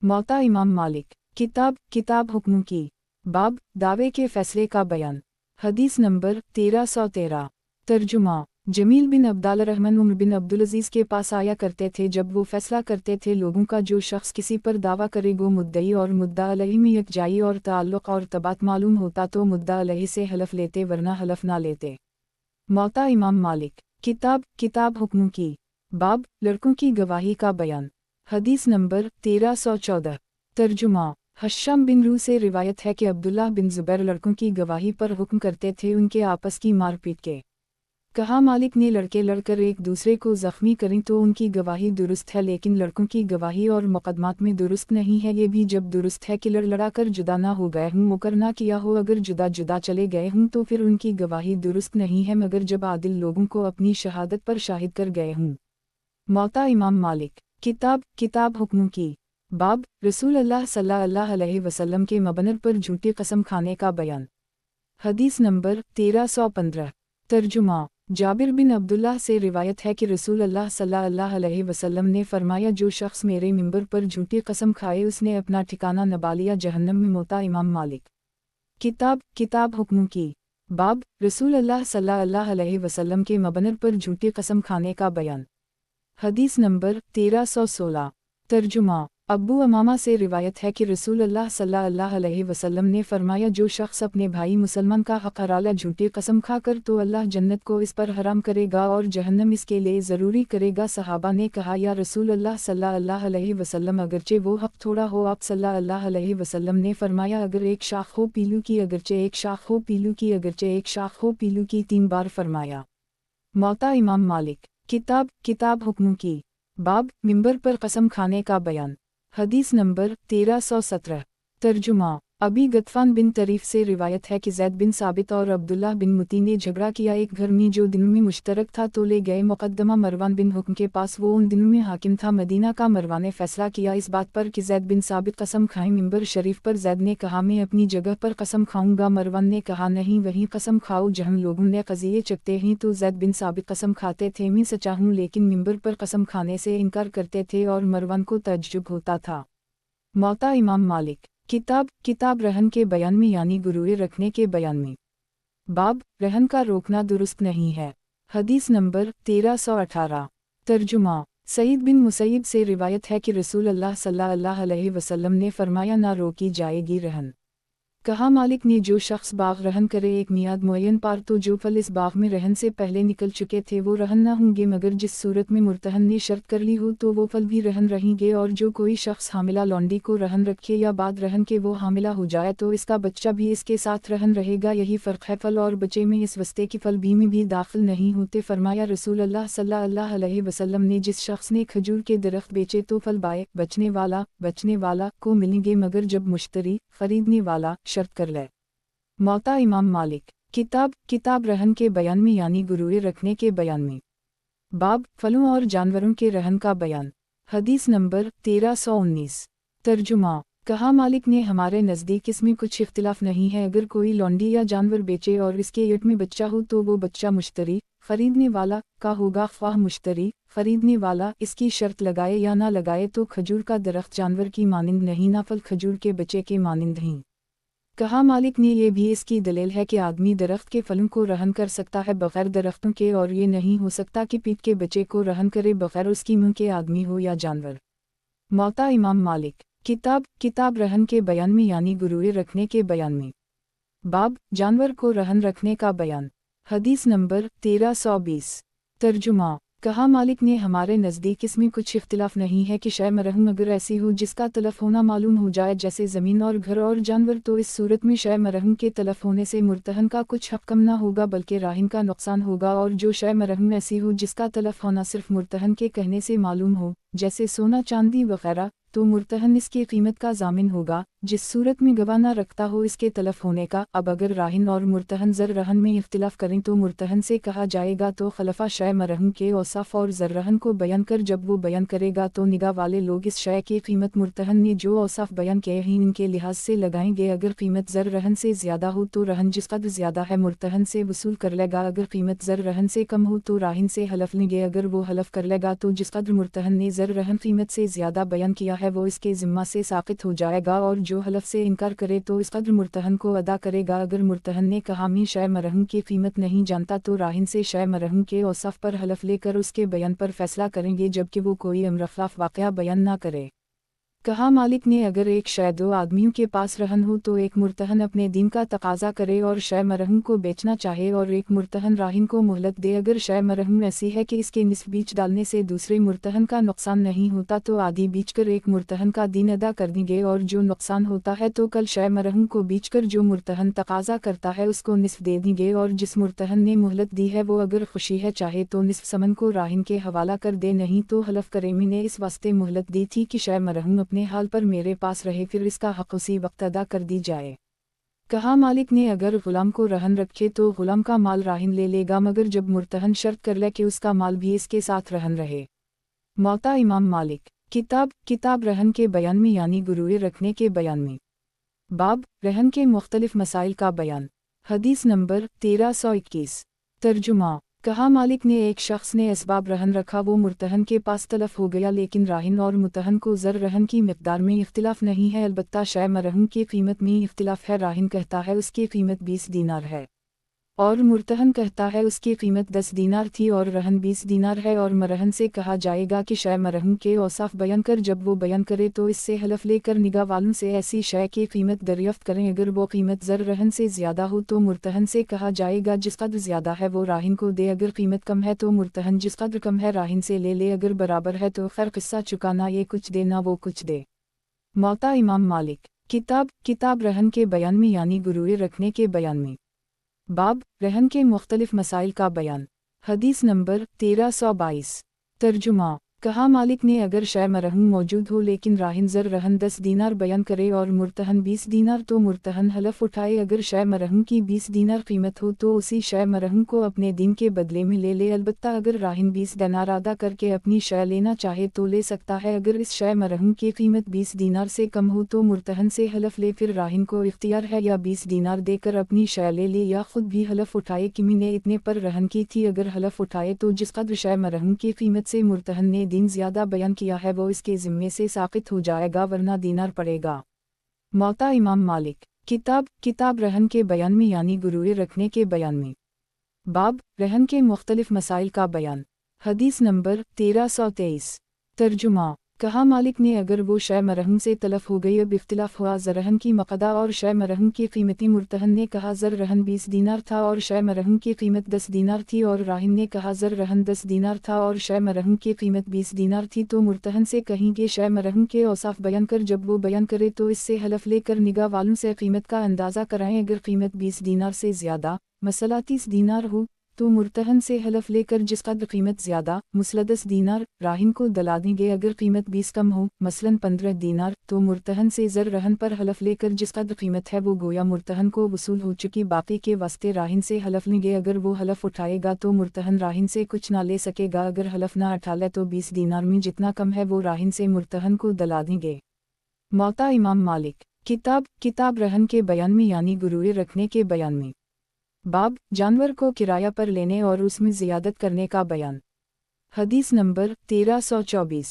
मौता इमाम मालिक। किताब हुक्मों की। बाब, दावे के फैसले का बयान। हदीस नंबर 1313। तर्जुमा। जमील बिन अब्दुर्रहमान उमर बिन अब्दुल अजीज के पास आया करते थे जब वो फैसला करते थे लोगों का जो शख्स किसी पर दावा करे गो मुद्दई और मुद्दा अलैहि में यकजाई और ताल्लुक और तबात मालूम होता तो मुद्दा अलैहि से हलफ लेते वरना हलफ ना लेते। मौता इमाम मालिक। किताब हुक्मों की। बाब, लड़कों की गवाही का बयान। हदीस नंबर 1314। तर्जुमा। हश्शाम बिन रू से रिवायत है कि अब्दुल्लाह बिन ज़ुबैर लड़कों की गवाही पर हुक्म करते थे उनके आपस की मारपीट के। कहा मालिक ने लड़के लड़कर एक दूसरे को ज़ख्मी करें तो उनकी गवाही दुरुस्त है लेकिन लड़कों की गवाही और मुकदमात में दुरुस्त नहीं है। ये भी जब दुरुस्त है कि लड़ा कर जुदा ना हो गए हों मुकर ना किया हो अगर जुदा जुदा चले गए हों तो फिर उनकी गवाही दुरुस्त नहीं है मगर जब आदिल लोगों को अपनी शहादत पर शाहिद कर गए हों। मौता इमाम मालिक। किताब हुक्मों की। बाब, रसूल अल्लाह सल्लल्लाहु अलैहि वसल्लम के मबनर पर झूठी कसम खाने का बयान। हदीस नंबर 1315। तर्जुमा। जाबिर बिन अब्दुल्लाह से रिवायत है कि रसूल अल्लाह सल्लल्लाहु अलैहि वसल्लम ने फरमाया जो शख्स मेरे मिंबर पर झूठी कसम खाए उसने अपना ठिकाना नबा लिया जहन्नम में। मौता इमाम मालिक। किताब हुक्मों की। बाब, रसूल अल्लाह सल्लल्लाहु अलैहि वसल्लम के मबनर पर झूठी कसम खाने का बयान। हदीस नंबर 1316। तर्जुमा। अब्बू अमामा से रिवायत है कि रसूल अल्लाह सल्लल्लाहु अलैहि वसल्लम ने फरमाया जो शख्स अपने भाई मुसलमान का हक हराला झूठी कसम खाकर तो अल्लाह जन्नत को इस पर हराम करेगा और जहन्नम इसके लिए ज़रूरी करेगा। सहाबा ने कहा या रसूल अल्लाह सल्लल्लाहु अलैहि वसल्लम अगरचे वो हक थोड़ा हो। आप सल्लल्लाहु अलैहि वसल्लम ने फरमाया अगर एक शाख हो पीलू की अगरचे एक शाख हो पीलू की अगरचे एक शाख हो पीलू की 3 बार फरमाया। मौता इमाम मालिक। किताब हुक्मों की। बाब, मिंबर पर कसम खाने का बयान। हदीस नंबर 1317। तर्जुमा। अबी गतफान बिन तरीफ से रिवायत है कि ज़ैद बिन साबित और अब्दुल्लाह बिन मुती ने झगड़ा किया एक घर में जो दिनों में मुश्तरक था तो ले गए मुकद्दमा मरवान बिन हुक्म के पास। वो उन दिनों में हाकिम था मदीना का। मरवान ने फैसला किया इस बात पर कि ज़ैद बिन साबित कसम खाएं। मिंबर शरीफ पर ज़ैद ने कहा मैं अपनी जगह पर कसम खाऊंगा। मरवान ने कहा नहीं वहीं कसम खाओ जहाँ लोगों ने कज़िये चकते हैं तो ज़ैद बिन साबित कसम खाते थे मैं सच्चा हूँ लेकिन मिंबर पर कसम खाने से इनकार करते थे और मरवान को तअज्जुब होता था। मौता इमाम मालिक। किताब रहन के बयान में यानी गुरूए रखने के बयान में। बाब, रहन का रोकना दुरुस्त नहीं है। हदीस नंबर 1318। तर्जुमा। सईद बिन मुसैयब से रिवायत है कि रसूल अल्लाह सल्लल्लाहु अलैहि वसल्लम ने फरमाया ना रोकी जाएगी रहन। कहा मालिक ने जो शख्स बाग रहन करे एक मियाद मुअय्यन पार तो जो फल इस बाग में रहन से पहले निकल चुके थे वो रहन ना होंगे मगर जिस सूरत में मुर्तहन ने शर्त कर ली हो तो वो फल भी रहन रहेंगे। और जो कोई शख्स हामिला लौंडी को रहन रखे या बाद रहन के वो हामिला हो जाए तो इसका बच्चा भी इसके साथ रहन रहेगा। यही फ़र्क है फल और बच्चे में इस वस्ते की फल भी में भी दाखिल नहीं होते। फरमाया रसूल अल्लाह सल्लल्लाहु अलैहि वसल्लम ने जिस शख्स ने खजूर के दरख्त बेचे तो फल बाए बचने वाला को मिलेंगे मगर जब मुश्तरी खरीदने वाला शर्त कर ले। मौता इमाम मालिक। किताब रहन के बयान में यानी गुरूए रखने के बयान में। बाब, फलों और जानवरों के रहन का बयान। हदीस नंबर 1319। तर्जुमा। कहा मालिक ने हमारे नज़दीक इसमें कुछ इख्तिलाफ नहीं है। अगर कोई लौंडी या जानवर बेचे और इसके यट में बच्चा हो तो वो बच्चा मुश्तरी खरीदने वाला का होगा। ख्वाह मुश्तरी खरीदने वाला इसकी शर्त लगाए या ना लगाए तो खजूर का दरख्त जानवर की मानिंद नहीं ना फल खजूर के बच्चे के मानिंद नहीं। कहा मालिक ने यह भी इसकी दलील है कि आदमी दरख्त के फलों को रहन कर सकता है बग़ैर दरख्तों के और ये नहीं हो सकता कि पीठ के बच्चे को रहन करे बग़ैर उसकी मुँह के आदमी हो या जानवर। मौता इमाम मालिक। किताब किताब रहन के बयान में यानी गुरूए रखने के बयान में। बाब जानवर को रहन रखने का बयान। हदीस नंबर 1320। तर्जुमा। कहा मालिक ने हमारे नज़दीक इसमें कुछ इख्तिलाफ नहीं है कि शय मरहूम अगर ऐसी हो जिसका तलफ होना मालूम हो जाए जैसे ज़मीन और घर और जानवर, तो इस सूरत में शय मरहूम के तलफ होने से मुर्तहन का कुछ हक़ कम न होगा बल्कि राहिन का नुकसान होगा। और जो शय मरहूम ऐसी हो जिसका तलफ होना सिर्फ मुर्तहन के कहने से मालूम हो जैसे सोना चांदी वगैरह, तो मुर्तहन इसकी कीमत का ज़ामिन होगा जिस सूरत में गवाह न रखता हो इसके तलफ होने का। अब अगर राहिन और मुर्तहन ज़र रहन में इख्तिलाफ करें तो मुर्तहन से कहा जाएगा तो खलफा शय मरहूम के औसाफ और ज़र रहन को बयान कर जब वो बयान करेगा तो निगाह वाले लोग इस शय की कीमत मुर्तहन ने जो औसाफ बयान किए हैं इनके लिहाज से लगाएंगे। अगर कीमत ज़र रहन से ज़्यादा हो तो रहन जिस कदर ज़्यादा है मुर्तहन से वसूल कर लेगा, अगर कीमत ज़र रहन से कम हो तो राहिन से हलफ लेंगे। अगर वो हलफ कर लेगा तो जिस कदर मुर्तहन ने ज़र रहन कीमत से ज़्यादा बयान किया है वो इसके ज़िम्मा से साक़ित हो जाएगा, और जो हलफ से इनकार करे तो इस कदर मुर्तहन को अदा करेगा। अगर मुर्तहन ने कहा मैं शय मरहूम की कीमत नहीं जानता तो राहिन से शय मरहूम के औसाफ पर हलफ लेकर उसके बयान पर फैसला करेंगे जबकि वो कोई अमरखलाफ वाक़या बयान ना करे। कहा मालिक ने अगर एक शय दो आदमियों के पास रहन हो तो एक मुर्तहन अपने दीन का तकाजा करे और शय मरहूम को बेचना चाहे और एक मुर्तहन राहिन को मोहलत दे। अगर शय मरहूम ऐसी है कि इसके निस्फ बीच डालने से दूसरे मुर्तहन का नुकसान नहीं होता तो आधी बीचकर एक मुर्तहन का दीन अदा कर देंगे, और जो नुकसान होता है तो कल शय मरहूम को बीचकर जो मुर्तहन तकाजा करता है उसको निस्फ दे देंगे। और जिस मुर्तहन ने मोहलत दी है वो अगर खुशी है चाहे तो निस्फ समन को राहिन के हवाला कर दे, नहीं तो हलफ करे मैंने इस वास्ते मोहलत दी थी कि शय मरहूम अपने हाल पर मेरे पास रहे, फिर इसका हक़ उसी वक्त अदा कर दी जाए। कहा मालिक ने अगर गुलाम को रहन रखे तो गुलाम का माल राहिन ले लेगा मगर जब मुर्तहन शर्त कर ले कि उसका माल भी इसके साथ रहन रहे। मौता इमाम मालिक। किताब रहन के बयान में यानी गुरूए रखने के बयान में। बाब रहन के मुख्तलिफ मसाइल का बयान। हदीस नंबर 1321। तर्जुमा। कहा मालिक ने एक शख्स ने असबाब रहन रखा, वो मुर्तहन के पास तलफ हो गया लेकिन राहिन और मुतहन को ज़र रहन की मिक़दार में इख्तिलाफ नहीं है, अलबत्ता शय मरहूम की कीमत में इख्तिलाफ है। राहिन कहता है उसकी कीमत 20 दीनार है और मुर्तहन कहता है उसकी कीमत 10 दीनार थी और रहन 20 दीनार है, और मरहन से कहा जाएगा कि शय मरहूम के औसाफ बयान कर। जब वो बयान करे तो इससे हलफ लेकर निगाह वालों से ऐसी शय की कीमत दरियाफ्त करें। अगर वो कीमत ज़र रहन से ज़्यादा हो तो मुर्तहन से कहा जाएगा जिस कदर ज़्यादा है वो राहिन को दे, अगर कीमत कम है तो मुर्तहन जिस कदर कम है राहिन से ले ले, अगर बराबर है तो खैर किस्सा चुकाना ये कुछ दे ना वो कुछ दे। मौता इमाम मालिक। किताब रहन के बयान में यानी गुरूए रखने के बयान में। बाब रहन के मुख्तलिफ मसाइल का बयान। हदीस नंबर 1322। तर्जुमा। कहा मालिक ने अगर शय मरहूम मौजूद हो लेकिन राहिन ज़र रहन 10 दीनार बयान करे और मुर्तहन 20 दीनार तो मुर्तहन हलफ उठाए। अगर शय मरहूम की 20 दीनार कीमत हो तो उसी शय मरहूम को अपने दीन के बदले में ले ले, अलबत्ता अगर राहिन 20 दीनार अदा करके अपनी शय लेना चाहे तो ले सकता है। अगर इस शय मरहूम की कीमत 20 दीनार से कम हो तो मुर्तहन से हलफ ले, फिर राहिन को इख्तियार है या 20 दीनार देकर अपनी शय ले ले या खुद भी हलफ उठाए कि मैंने इतने पर रहन की थी। अगर हलफ उठाए तो जिस कदर शय मरहूम की कीमत से मुर्तहन ने दीन ज़्यादा बयान किया है वो इसके ज़िम्मे से साक़ित हो जाएगा वरना दीनार पड़ेगा। मौता इमाम मालिक। किताब रहन के बयान में यानी गुरूए रखने के बयान में। बाब रहन के मुख्तलिफ मसाइल का बयान। हदीस नंबर 1323। तर्जुमा। कहा मालिक ने अगर वो शय मरहूम से तलफ हो गई, अब इख्तिलाफ हुआ ज़रहन की मक़दा और शय मरहूम की कीमती। मुर्तहन ने कहा ज़र रहन 20 दीनार था और शय मरहूम की कीमत 10 दीनार थी, और राहिन ने कहा ज़र रहन 10 दीनार था और शय मरहूम की कीमत 20 दीनार थी, तो मुर्तहन से कहेंगे शय मरहूम के औसाफ बयान कर। जब वो बयान करे तो इससे हलफ लेकर निगाह वालों से कीमत का अंदाज़ा कराएं। अगर कीमत 20 दीनार से ज़्यादा मसला 30 दीनार हो तो मुर्तहन से हलफ लेकर जिस कदर कीमत ज़्यादा मुसला 10 दीनार राहिन को दिला देंगे। अगर कीमत 20 कम हो मसलन 15 दीनार तो मुर्तहन से ज़र रहन पर हलफ लेकर जिस कदर कीमत है वो गोया मुर्तहन को वसूल हो चुकी बाकी के वास्ते राहिन से हलफ लेंगे। अगर वो हलफ उठाएगा तो मुर्तहन राहिन से कुछ ना ले सकेगा, अगर हलफ ना उठा ले तो 20 दीनार में जितना कम है वो राहिन से मुर्तहन को दिला देंगे। मौता इमाम मालिक। किताब रहन के बयान में यानी गुरूए रखने के बयान में। बाब जानवर को किराया पर लेने और उसमें ज़ियादत करने का बयान। हदीस नंबर 1324।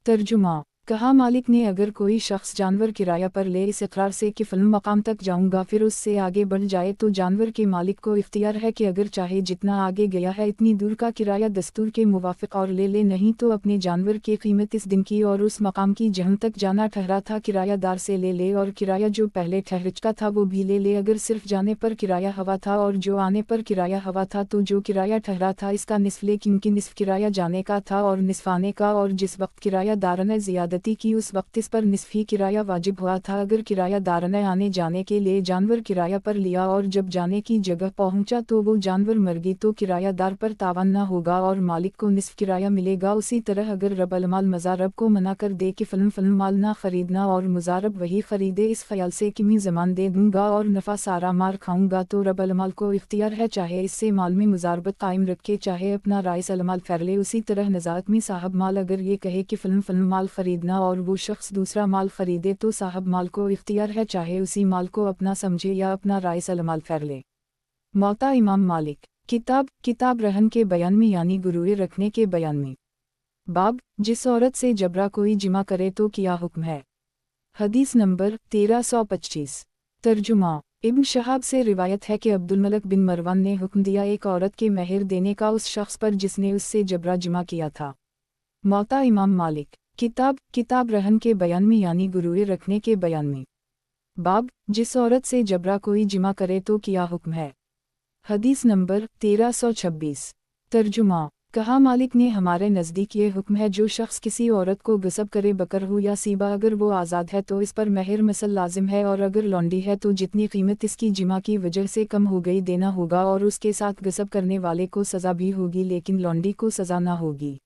तर्जुमा। कहा मालिक ने अगर कोई शख्स जानवर किराया पर ले इस इकरार से कि फ़िल्म मकाम तक जाऊंगा फिर उससे आगे बढ़ जाए तो जानवर के मालिक को इख्तियार है कि अगर चाहे जितना आगे गया है इतनी दूर का किराया दस्तूर के मुवाफिक और ले नहीं तो अपने जानवर की कीमत इस दिन की और उस मकाम की जहां तक जाना ठहरा था किरायादार से ले और किराया जो पहले ठहर का था वो भी ले अगर सिर्फ जाने पर किराया हवा था और जो आने पर किराया हवा था तो जो किराया ठहरा था इसका निस्फ लेकिन कि निस्फ किराया जाने का था और निस्फ आने का और जिस वक्त किरायादार ने ज़्यादती की उस वक्त इस पर निस्फ ही किराया वाजिब हुआ था अगर किरायादार ने आने जाने के लिए जानवर किराया पर लिया और जब जाने की जगह पहुंचा तो वो जानवर मर गई तो किरायादार पर तावान न होगा और मालिक को निस्फ किराया मिलेगा। उसी तरह अगर रबल माल मज़ारब को मना कर दे कि फ़िल्म माल ना खरीदना और मुज़ारब वही खरीदे इस ख्याल से कि मैं ज़मान दे दूंगा और नफ़ा सारा मार खाऊंगा तो रबल माल को इख्तियार है चाहे इससे माल में मुज़ारबत कायम रखे चाहे अपना राइस अलमाल फैरले। उसी तरह नज़ात में साहब माल अगर ये कहे कि फ़िल्म माल खरीदना और वो शख्स दूसरा माल खरीदे तो साहब माल को इख्तियार है चाहे उसी माल को अपना समझे या अपना राइस अलमाल फैरले। मौता इमाम मालिक किताब रहन के बयान में यानी गुरूए रखने के बयान में। बाब जिस औरत से जबरा कोई जिमा करे तो क्या हुक्म है। हदीस नंबर 1325। तर्जुमा इब्न शहाब से रिवायत है कि अब्दुल मलिक बिन मरवान ने हुक्म दिया एक औरत के महर देने का उस शख्स पर जिसने उससे जबरा जिमा किया था। मौता इमाम मालिक किताब रहन के बयान में यानी गुरूए रखने के बयान में। बाब जिस औरत से जबरा कोई जिमा करे तो क्या हुक्म है। हदीस नंबर 1326। तर्जुमा कहा मालिक ने हमारे नज़दीक ये हुक्म है जो शख्स किसी औरत को गसब करे बकर हो या सीबा अगर वो आज़ाद है तो इस पर महर मसल लाजिम है और अगर लौंडी है तो जितनी कीमत इसकी जिमा की वजह से कम हो गई देना होगा और उसके साथ गसब करने वाले को सज़ा भी होगी लेकिन लौंडी को सज़ा ना होगी।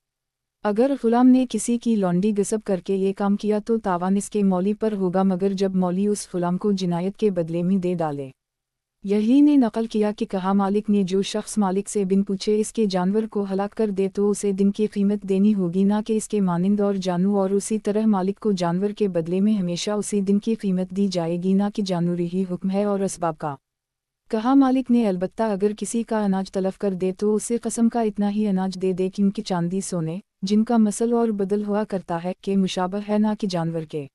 अगर ग़ुलाम ने किसी की लौंडी गसब करके ये काम किया तो तावान इसके मौली पर होगा मगर जब मौली उस ग़ुलाम को जिनायत के बदले में दे डाले। यही ने नकल किया कि कहा मालिक ने जो शख्स मालिक से बिन पूछे इसके जानवर को हलाक कर दे तो उसे दिन की कीमत देनी होगी ना कि इसके मानिंद और जानू और उसी तरह मालिक को जानवर के बदले में हमेशा उसी दिन की कीमत दी जाएगी ना कि जानूरी ही हुक्म है और असबाब का। कहा मालिक ने अलबत्ता अगर किसी का अनाज तलफ कर दे तो उसे कसम का इतना ही अनाज दे क्योंकि चांदी सोने जिनका मसल और बदल हुआ करता है के मुशाबह है ना कि जानवर के।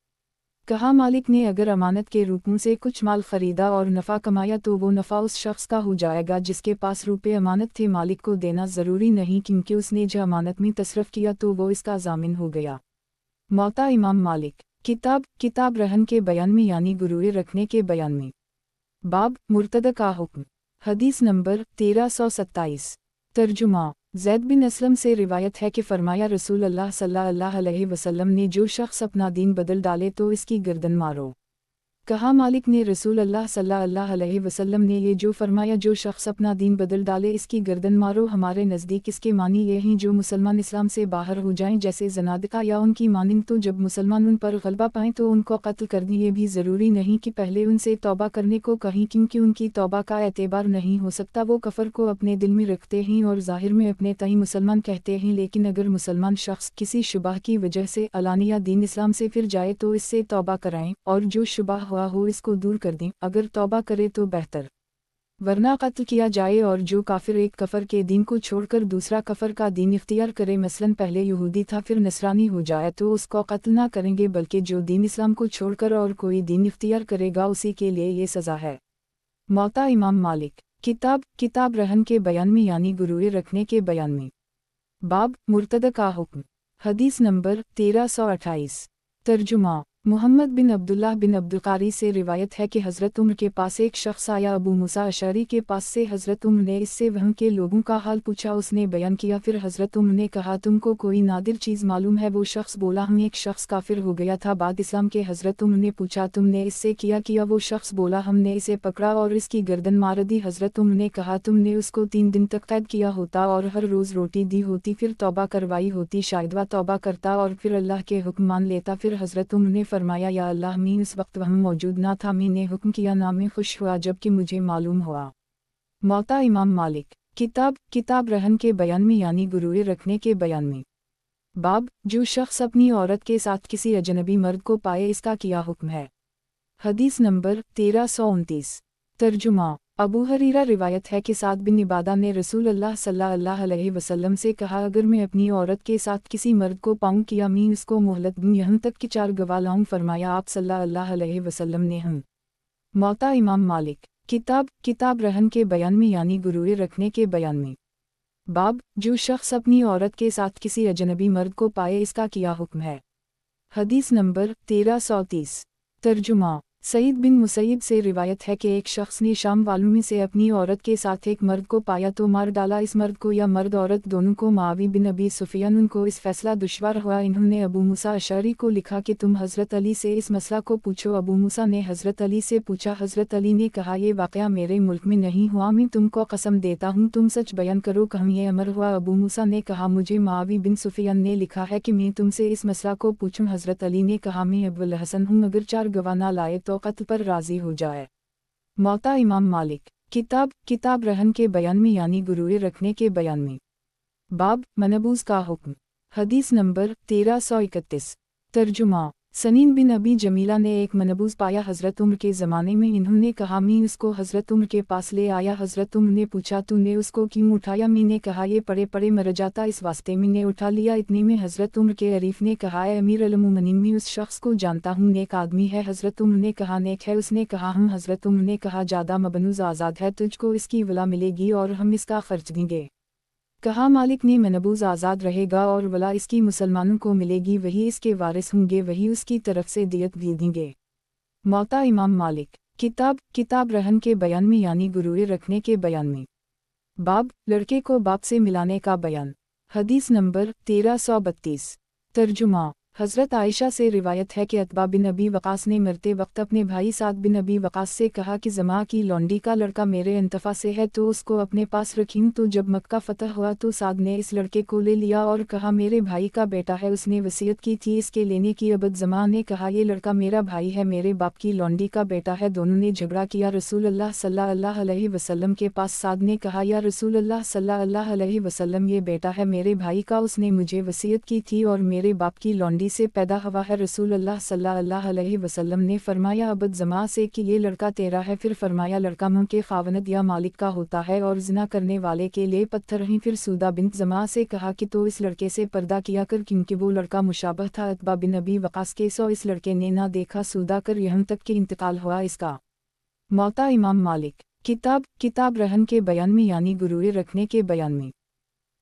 कहा मालिक ने अगर अमानत के रूपों से कुछ माल खरीदा और नफ़ा कमाया तो वो नफ़ा उस शख्स का हो जाएगा जिसके पास रुपए अमानत थे। मालिक को देना ज़रूरी नहीं क्योंकि उसने जो अमानत में तसरफ़ किया तो वो इसका ज़ामिन हो गया। मौता इमाम मालिक किताब रहन के बयान में यानी गुरूए रखने के बयान में। बाब मुर्तद का हुक्म। हदीस नंबर 1327। तर्जुमा ज़ैद बिन असलम से रिवायत है कि फरमाया रसूल अल्लाह सल्लल्लाहु अलैहि वसल्लम ने जो शख्स अपना दीन बदल डाले तो इसकी गर्दन मारो। कहा मालिक ने रसूल अल्लाह सल्लल्लाहु अलैहि वसल्लम ने ये जो फरमाया जो शख्स अपना दीन बदल डाले इसकी गर्दन मारो हमारे नज़दीक इसके मानी ये हैं जो मुसलमान इस्लाम से बाहर हो जाएं जैसे जनादिका या उनकी मानिंद तो जब मुसलमान उन पर गलबा पाएं तो उनको कत्ल कर दें। ये भी ज़रूरी नहीं कि पहले उनसे तौबा करने को कहीं क्योंकि उनकी तौबा का एतबार नहीं हो सकता। वो कफ़र को अपने दिल में रखते हैं और ज़ाहिर में अपने तई मुसलमान कहते हैं लेकिन अगर मुसलमान शख्स किसी शुबह की वजह से अलानिया दीन इस्लाम से फिर जाए तो इससे तौबा कराएं और जो शुबह हो इसको दूर कर दें। अगर तौबा करे तो बेहतर वरना कत्ल किया जाए। और जो काफिर एक कफर के दीन को छोड़कर दूसरा कफर का दीन इख्तियार करे मसलन पहले यहूदी था फिर नसरानी हो जाए तो उसको कत्ल ना करेंगे बल्कि जो दीन इस्लाम को छोड़कर और कोई दीन इख्तियार करेगा उसी के लिए ये सज़ा है। मौता इमाम मालिक किताब रहन के बयान में यानी गुरूए रखने के बयान में। बाब मुर्तद का हुक्म। हदीस नंबर 1328। तर्जुमा मोहम्मद बिन अब्दुल्लाह बिन अब्दुल कारी से रिवायत है कि हज़रत उम्र के पास एक शख्स आया। अबू मूसा अशरी के पास से हज़रत उम्र ने इससे वहाँ के लोगों का हाल पूछा। उसने बयान किया फिर हज़रत उम्र ने कहा तुमको कोई नादिर चीज़ मालूम है। वो शख्स बोला हम एक शख्स काफिर हो गया था बाद इस्लाम के। हज़रत उम्र ने पूछा तुमने इससे किया? वो शख्स बोला हमने इसे पकड़ा और इसकी गर्दन मार दी। हज़रत उम्र ने कहा तुमने उसको 3 दिन तक कैद किया होता और हर रोज़ रोटी दी होती फिर तौबा करवाई होती शायद वह तौबा करता और फिर अल्लाह के हुक्म मान लेता। फिर हज़रत उम्र ने फरमाया या अल्लाह मैं उस वक्त वहाँ मौजूद ना था मैंने हुक्म किया ना मैं खुश हुआ जबकि मुझे मालूम हुआ। मौता इमाम मालिक किताब रहन के बयान में यानी गुरूए रखने के बयान में। बाब जो शख्स अपनी औरत के साथ किसी अजनबी मर्द को पाए इसका क्या हुक्म है। हदीस नंबर 1329। तर्जुमा अबू हरीरा रिवायत है कि साद बिन इबादा ने रसूल अल्लाह सल्लल्लाहु अलैहि वसल्लम से कहा, अगर मैं अपनी औरत के साथ किसी मर्द को पाऊँ किया मैं उसको मोहलत दूँ यहाँ तक कि 4 गवाह लाऊं। फरमाया आप सल्लल्लाहु अलैहि वसल्लम ने हम। मौता इमाम मालिक। किताब रहन के बयान में यानी गुरूर रखने के बयान में। बाब, जो शख्स अपनी औरत के साथ किसी अजनबी मर्द को पाए इसका क्या हुक्म है। हदीस नंबर 1330। तर्जुमा। सईद बिन मुसैब से रिवायत है कि एक शख्स ने शाम वालों में से अपनी औरत के साथ एक मर्द को पाया तो मार डाला इस मर्द को या मर्द औरत दोनों को। मुआविया बिन अबी सुफियान उनको इस फैसला दुश्वार हुआ। इन्होंने अबू मूसा अशअरी को लिखा कि तुम हज़रत अली से इस मसला को पूछो। अबू मूसा ने हज़रत अली से पूछा। हज़रत अली ने कहा, ये वाक़या मेरे मुल्क में नहीं हुआ, मैं तुमको कसम देता हूँ तुम सच बयान करो कहीं ये अमर हुआ। अबू मूसा ने कहा, मुझे मुआविया बिन सुफियान ने लिखा है कि मैं तुमसे इस मसला को पूछूं। हज़रत अली ने कहा, मैं अबुल हसन हूँ, अगर 4 गवाह ना लाए तो कत्ल पर राज़ी हो जाए। मौता इमाम मालिक। किताब रहन के बयान में यानी गुरूर रखने के बयान में। बाब, मनबूज का हुक्म। हदीस नंबर 1331। तर्जुमा। सनीन बिन अबी जमीला ने एक मनबूज पाया हज़रत उम्र के ज़माने में। इन्होंने कहा, मैं उसको हज़रत उम्र के पास ले आया। हज़रत उम्र ने पूछा, तूने उसको क्यों उठाया। मैंने कहा, ये पड़े पड़े मर जाता, इस वास्ते मैंने उठा लिया। इतने में हज़रत उम्र के अरीफ ने कहा, अमीर अल मोमिनीन, मैं उस शख्स को जानता हूँ, नेक आदमी है। हज़रत उम्र ने कहा, नेक है। उसने कहा, हम। हज़रत उम्र ने कहा, ज़्यादा मबनूज आज़ाद है, तुझको इसकी वला मिलेगी और हम इसका खर्च देंगे। कहा, मालिक ने, मनबूज आज़ाद रहेगा और वला इसकी मुसलमानों को मिलेगी, वही इसके वारिस होंगे, वही उसकी तरफ से दियत भी देंगे। मौता इमाम मालिक। किताब रहन के बयान में यानी गुरूर रखने के बयान में। बाब, लड़के को बाप से मिलाने का बयान। हदीस नंबर 1332। तर्जुमा। हज़रत आयशा से रिवायत है कि अतबा बिन अबी वक़ास ने मरते वक्त अपने भाई साद बिन अबी वक़ास से कहा कि जमा की लौंडी का लड़का मेरे इंतफ़ा से है तो उसको अपने पास रखूं। तो जब मक्का फ़तह हुआ तो साद ने इस लड़के को ले लिया और कहा, मेरे भाई का बेटा है, उसने वसीयत की थी इसके लेने की। अबद जमा ने कहा, ये लड़का मेरा भाई है, मेरे बाप की लौंडी का बेटा है। दोनों ने झगड़ा किया रसूल अल्लाह सल्लल्लाहु अलैहि वसल्लम के पास। साद ने कहा, या रसूल अल्लाह सल्लल्लाहु अलैहि वसल्लम, ये बेटा है मेरे भाई का, उसने मुझे वसीयत की थी और मेरे बाप की लौंडी से पैदा हुआ है। रसूल अल्लाह सल्लल्लाहु अलैहि वसल्लम ने फरमाया अबद जमा से कि ये लड़का तेरा है। फिर फरमाया, लड़का मुँह के खावनद या मालिक का होता है और जिना करने वाले के लिए पत्थर ही। फिर सूदा बिन्त जमा से कहा कि तो इस लड़के से पर्दा किया कर, क्योंकि वो लड़का मुशाबह था अतबा बिन अबी वक़ास के। सो इस लड़के ने ना देखा सूदा कर यहाँ तक कि इंतकाल हुआ इसका। मौता इमाम मालिक। किताब रहन के बयान में यानी गुरूर रखने के बयान में।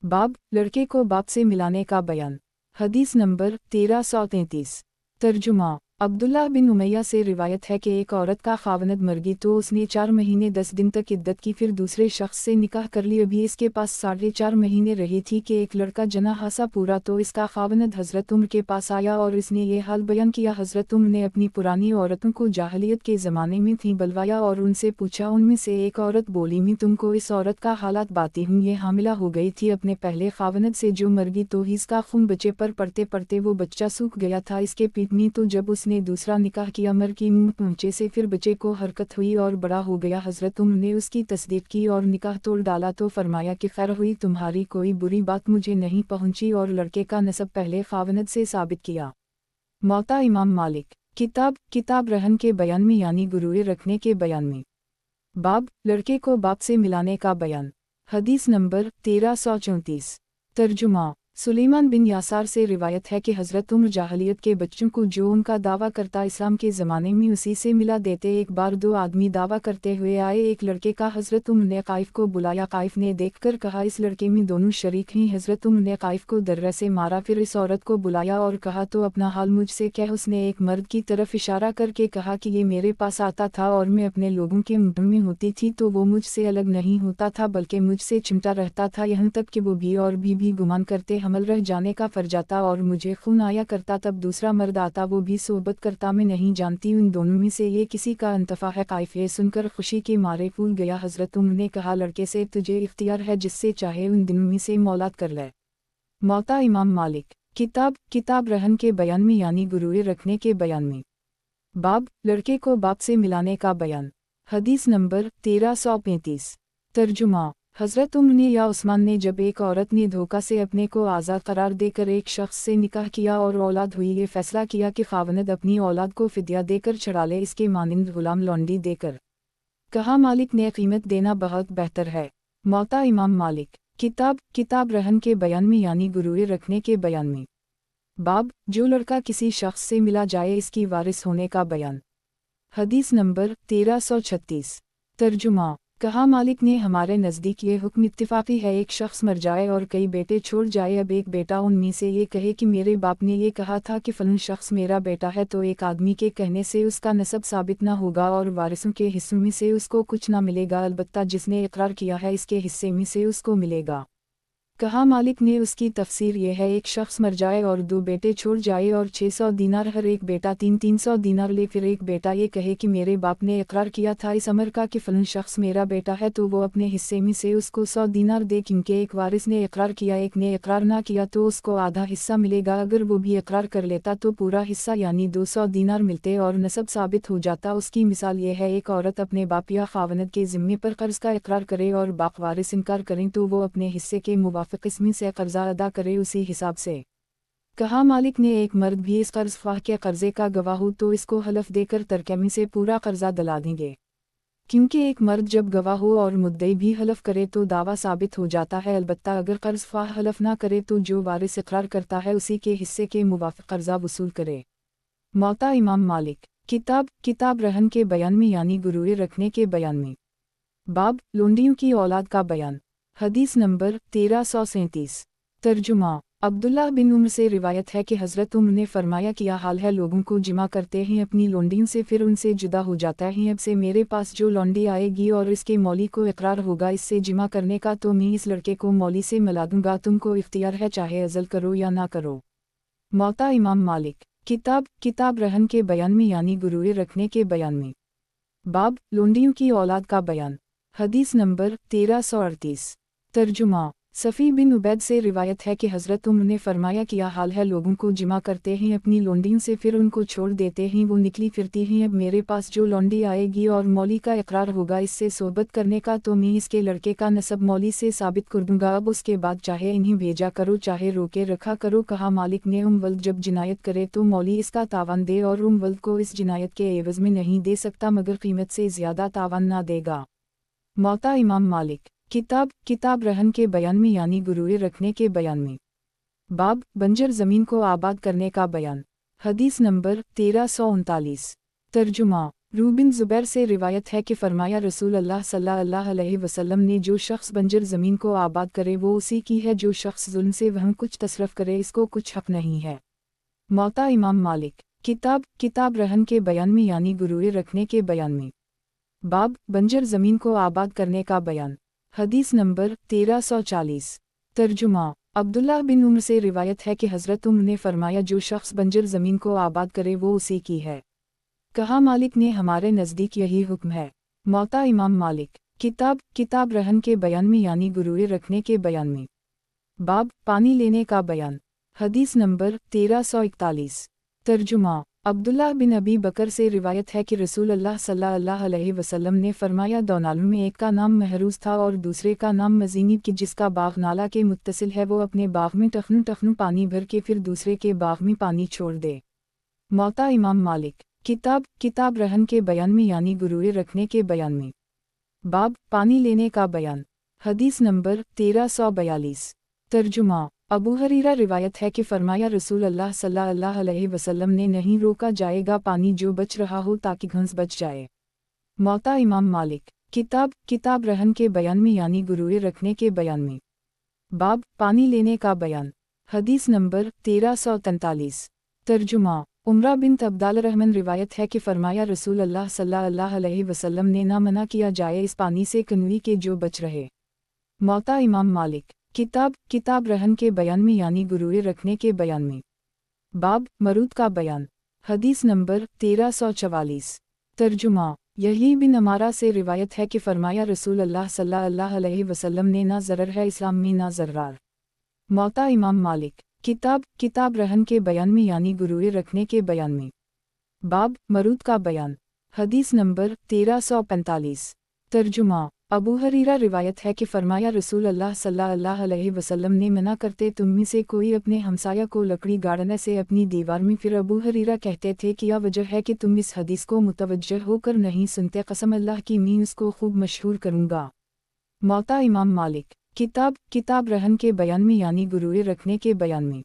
बाब, लड़के को बाप से मिलाने का बयान। हदीस नंबर 1333। तर्जुमा। अब्दुल्लाह बिन उमैया से रिवायत है कि एक औरत का खावनद मर गई तो उसने 4 महीने 10 दिन तक इद्दत की, फिर दूसरे शख्स से निकाह कर ली। अभी इसके पास 4.5 महीने रही थी कि एक लड़का जना हासा पूरा तो इसका खावनद हज़रत उम्र के पास आया और इसने ये हाल बयान किया। हज़रत उम्र ने अपनी पुरानी औरतों को जाहलियत के ज़माने में थी बलवाया और उनसे पूछा। उनमें से एक औरत बोली, मैं तुमको इस औरत का हालात बाती हूँ, ये हामिला हो गई थी अपने पहले खावनद से जो मर गई, तो इसका खून बच्चे पर पड़ते पड़ते वो बच्चा सूख गया था इसके पेट में। तो जब उसने दूसरा निकाह किया मर की मुँह पहुँचे से, फिर बच्चे को हरकत हुई और बड़ा हो गया। हज़रत उम्र ने उसकी तस्दीक की और निकाह तोड़ डाला तो फरमाया कि खैर हुई, तुम्हारी कोई बुरी बात मुझे नहीं पहुँची, और लड़के का नसब पहले खावनद से साबित किया। मौता इमाम मालिक। किताब रहन के बयान में यानी गुरूर रखने के बयान में। बाब, लड़के को बाप से मिलाने का बयान। हदीस नंबर 1334। तर्जुमा। सुलेमान बिन यासार से रिवायत है कि हज़रत उम्र जाहलियत के बच्चों को जो उनका दावा करता इस्लाम के ज़माने में उसी से मिला देते। एक बार 2 आदमी दावा करते हुए आए, एक लड़के का। हज़रत उम्र ने काइफ को बुलाया, काइफ ने देखकर कहा, इस लड़के में दोनों शरीक हैं। हज़रत उम्र ने काइफ को दर्रे से मारा, फिर इस औरत को बुलाया और कहा, तो अपना हाल मुझसे कह। उसने एक मर्द की तरफ इशारा करके कहा कि ये मेरे पास आता था और मैं अपने लोगों के मुंह में होती थी तो वो मुझसे अलग नहीं होता था बल्कि मुझसे चिमटा रहता था, यहाँ तक कि वो भी और भी गुमान करते हमल रह जाने का फर्जाता और मुझे खून आया करता। तब दूसरा मर्द आता, वो भी सोबत करता, मैं नहीं जानती उन दोनों में से ये किसी का इंतफा है। काइफ ये सुनकर खुशी के मारे फूल गया। हज़रत उम्र ने कहा, लड़के से तुझे इख्तियार है, जिससे चाहे उन दिनों में से मौलाद कर ले। मौता इमाम मालिक। किताब रहन के बयान में यानी गुरूर रखने के बयान में। बाब, लड़के को बाप से मिलाने का बयान। हदीस नंबर 1335। तर्जुमा। हज़रत उम्र ने या उस्मान ने जब एक औरत ने धोखा से अपने को आज़ाद करार देकर एक शख्स से निकाह किया और औलाद हुई, ये फैसला किया कि खावनद अपनी औलाद को फिदिया देकर छड़ा ले, इसके मानिंद गुलाम लौंडी देकर। कहा मालिक ने कीमत देना बहुत बेहतर है। मौता इमाम मालिक। किताब रहन के बयान में यानी गुरूर रखने के बयान में। बाब जो लड़का किसी शख्स से मिला जाए इसकी वारिस होने का बयान। हदीस नंबर 1336। तर्जुमा। कहा मालिक ने हमारे नज़दीक ये हुक्म इत्तिफाक़ी है, एक शख्स मर जाए और कई बेटे छोड़ जाए, अब एक बेटा उनमें से ये कहे कि मेरे बाप ने ये कहा था कि फ़लन शख्स मेरा बेटा है, तो एक आदमी के कहने से उसका नसब साबित ना होगा और वारिसों के हिस्सों में से उसको कुछ ना मिलेगा, अलबत्ता जिसने इकरार किया है इसके हिस्से में से उसको मिलेगा। कहा मालिक ने उसकी तफसीर ये है, एक शख्स मर जाए और 2 बेटे छोड़ जाए और 600 दीनार हर एक बेटा 300 दीनार ले, फिर एक बेटा ये कहे कि मेरे बाप ने इकरार किया था इस अमर का कि फ़लन शख्स मेरा बेटा है, तो वो अपने हिस्से में से उसको 100 दीनार दे, क्योंकि एक वारिस ने इकरार किया एक ने इकरार ना किया तो उसको आधा हिस्सा मिलेगा, अगर वो भी इकरार कर लेता तो पूरा हिस्सा यानी 200 दीनार मिलते और नसब साबित हो जाता। उसकी मिसाल ये है, एक औरत अपने बाप या खावनद के ज़िम्मे पर कर्ज़ का इकरार करे और बाप वारिस इनकार करें तो वो अपने हिस्से के किस्म से कर्जा अदा करे उसी हिसाब से। कहा मालिक ने एक मर्द भी इस कर्ज ख्वाह के कर्जे का गवाह हो तो इसको हलफ देकर तरकमी से पूरा कर्जा दिला देंगे, क्योंकि एक मर्द जब गवाह हो और मुद्दई भी हलफ करे तो दावा साबित हो जाता है, अलबत्ता अगर कर्ज ख्वाह हलफ ना करे तो जो वारिस इकरार करता है उसी के हिस्से के मुवाफिक कर्जा वसूल करे। मौता इमाम मालिक। किताब रहन के बयान में यानी गुरूर रखने के बयान में। बाब लोंडियों की औलाद का बयान। हदीस नंबर 1337। तर्जुमा। अब्दुल्लाह बिन उम्र से रिवायत है कि हज़रत उम्र ने फरमाया, किया हाल है लोगों को जिमा करते हैं अपनी लोंडियों से, फिर उनसे जुदा हो जाता है, अब से मेरे पास जो लोंडी आएगी और इसके मौली को इकरार होगा इससे जिमा करने का, तो मैं इस लड़के को मौली से मिला दूंगा, तुमको इख्तियार है चाहे अज़ल करो या ना करो। मौता इमाम मालिक। किताब रहन के बयान में यानी गुरूर रखने के बयान में। बाब लोंडियों की औलाद का बयान। हदीस नंबर 1338। तर्जुमा। सफ़ी बिन उबैद से रिवायत है कि हज़रत उम्र ने फरमाया, किया हाल है लोगों को जिमा करते हैं अपनी लोंडियों से, फिर उनको छोड़ देते हैं, वो निकली फिरती हैं, अब मेरे पास जो लोंडी आएगी और मौली का इकरार होगा इससे सोबत करने का, तो मैं इसके लड़के का नसब मौली से साबित कर दूंगा, अब उसके बाद चाहे इन्हें भेजा करो चाहे रोके रखा करो। कहा मालिक ने वल्द जब जिनायत करे तो मौली इसका तावान दे और वल्द को इस जिनायत के एवज़ में नहीं दे सकता मगर कीमत से ज़्यादा तावान ना देगा। मौता इमाम मालिक। किताब रहन के बयान में यानी गुरूर रखने के बयान में। बाब बंजर ज़मीन को आबाद करने का बयान। हदीस नंबर 1339। तर्जुमा। रूबिन ज़ुबैर से रिवायत है कि फरमाया, रसूल अल्लाह सल्लल्लाहु अलैहि वसल्लम ने, जो शख्स बंजर ज़मीन को आबाद करे वो उसी की है, जो शख्स जुल्म से वह कुछ तसरफ़ करे इसको कुछ हक़ नहीं है। मौता इमाम मालिक। किताब रहन के बयान में यानी गुरूर रखने के बयान में। बाब बंजर ज़मीन को आबाद करने का बयान। हदीस नंबर 1340। तर्जुमा। अब्दुल्लाह बिन उम्र से रिवायत है कि हज़रत उम्र ने फरमाया, जो शख्स बंजर ज़मीन को आबाद करे वो उसी की है। कहा मालिक ने हमारे नज़दीक यही हुक्म है। मौता इमाम मालिक। किताब रहन के बयान में यानी गुरूर रखने के बयान में। बाब पानी लेने का बयान। हदीस नंबर 1341। तर्जुमा। अब्दुल्लाह बिन अबी बकर से रिवायत है कि रसूल अल्लाह सल्लल्लाहु अलैहि वसल्लम ने फरमाया, दो नालों में एक का नाम महरूज था और दूसरे का नाम मजीनीब, कि जिसका बाग नाला के मुत्तसिल है वो अपने बाग में टखनू पानी भर के फिर दूसरे के बाग में पानी छोड़ दे। मौता इमाम मालिक। किताब रहन के बयान में यानी गुरूर रखने के बयान में। बाब पानी लेने का बयान। हदीस नंबर 1342। तर्जुमा। अबू हरीरा रिवायत है कि फरमाया, रसूल अल्लाह सल्लल्लाहु अलैहि वसल्लम ने, नहीं रोका जाएगा पानी जो बच रहा हो ताकि घंस बच जाए। मौता इमाम मालिक। किताब रहन के बयान में यानी गुरूर रखने के बयान में। बाब पानी लेने का बयान। हदीस नंबर 1343। तर्जुमा। उमरा बिन अब्दाल रहमान रिवायत है कि फरमाया, रसूल अल्लाह सल्लल्लाहु अलैहि वसल्लम ने ना मना किया जाए इस पानी से कनवी के जो बच रहे। मौता इमाम मालिक। किताब रहन के बयान में यानी गुरूर रखने के बयान में। बाब मरूद का बयान। हदीस नंबर 1344। तर्जुमा। यही बिन अमारा से रिवायत है कि फरमाया, रसूल अल्लाह सल्लल्लाहु अलैहि वसल्लम ने, ना ज़रर है इस्लाम में ना ज़र्रार। मौता इमाम मालिक। किताब रहन के बयान में यानी गुरूर रखने के बयान में। बाब मरूद का बयान। हदीस नंबर 1345। तर्जुमा। अबू हरीरा रिवायत है कि फरमाया रसूल अल्लाह सल्लल्लाहु अलैहि वसल्लम ने मना करते तुम में से कोई अपने हमसाया को लकड़ी गाड़ने से अपनी दीवार में। फिर अबू हरीरा कहते थे क्या वजह है कि तुम इस हदीस को मुतवज्जह होकर नहीं सुनते? कसम अल्लाह की मैं इसको खूब मशहूर करूँगा। मौता इमाम मालिक। किताब रहन के बयान में यानी गुरूए रखने के बयान में।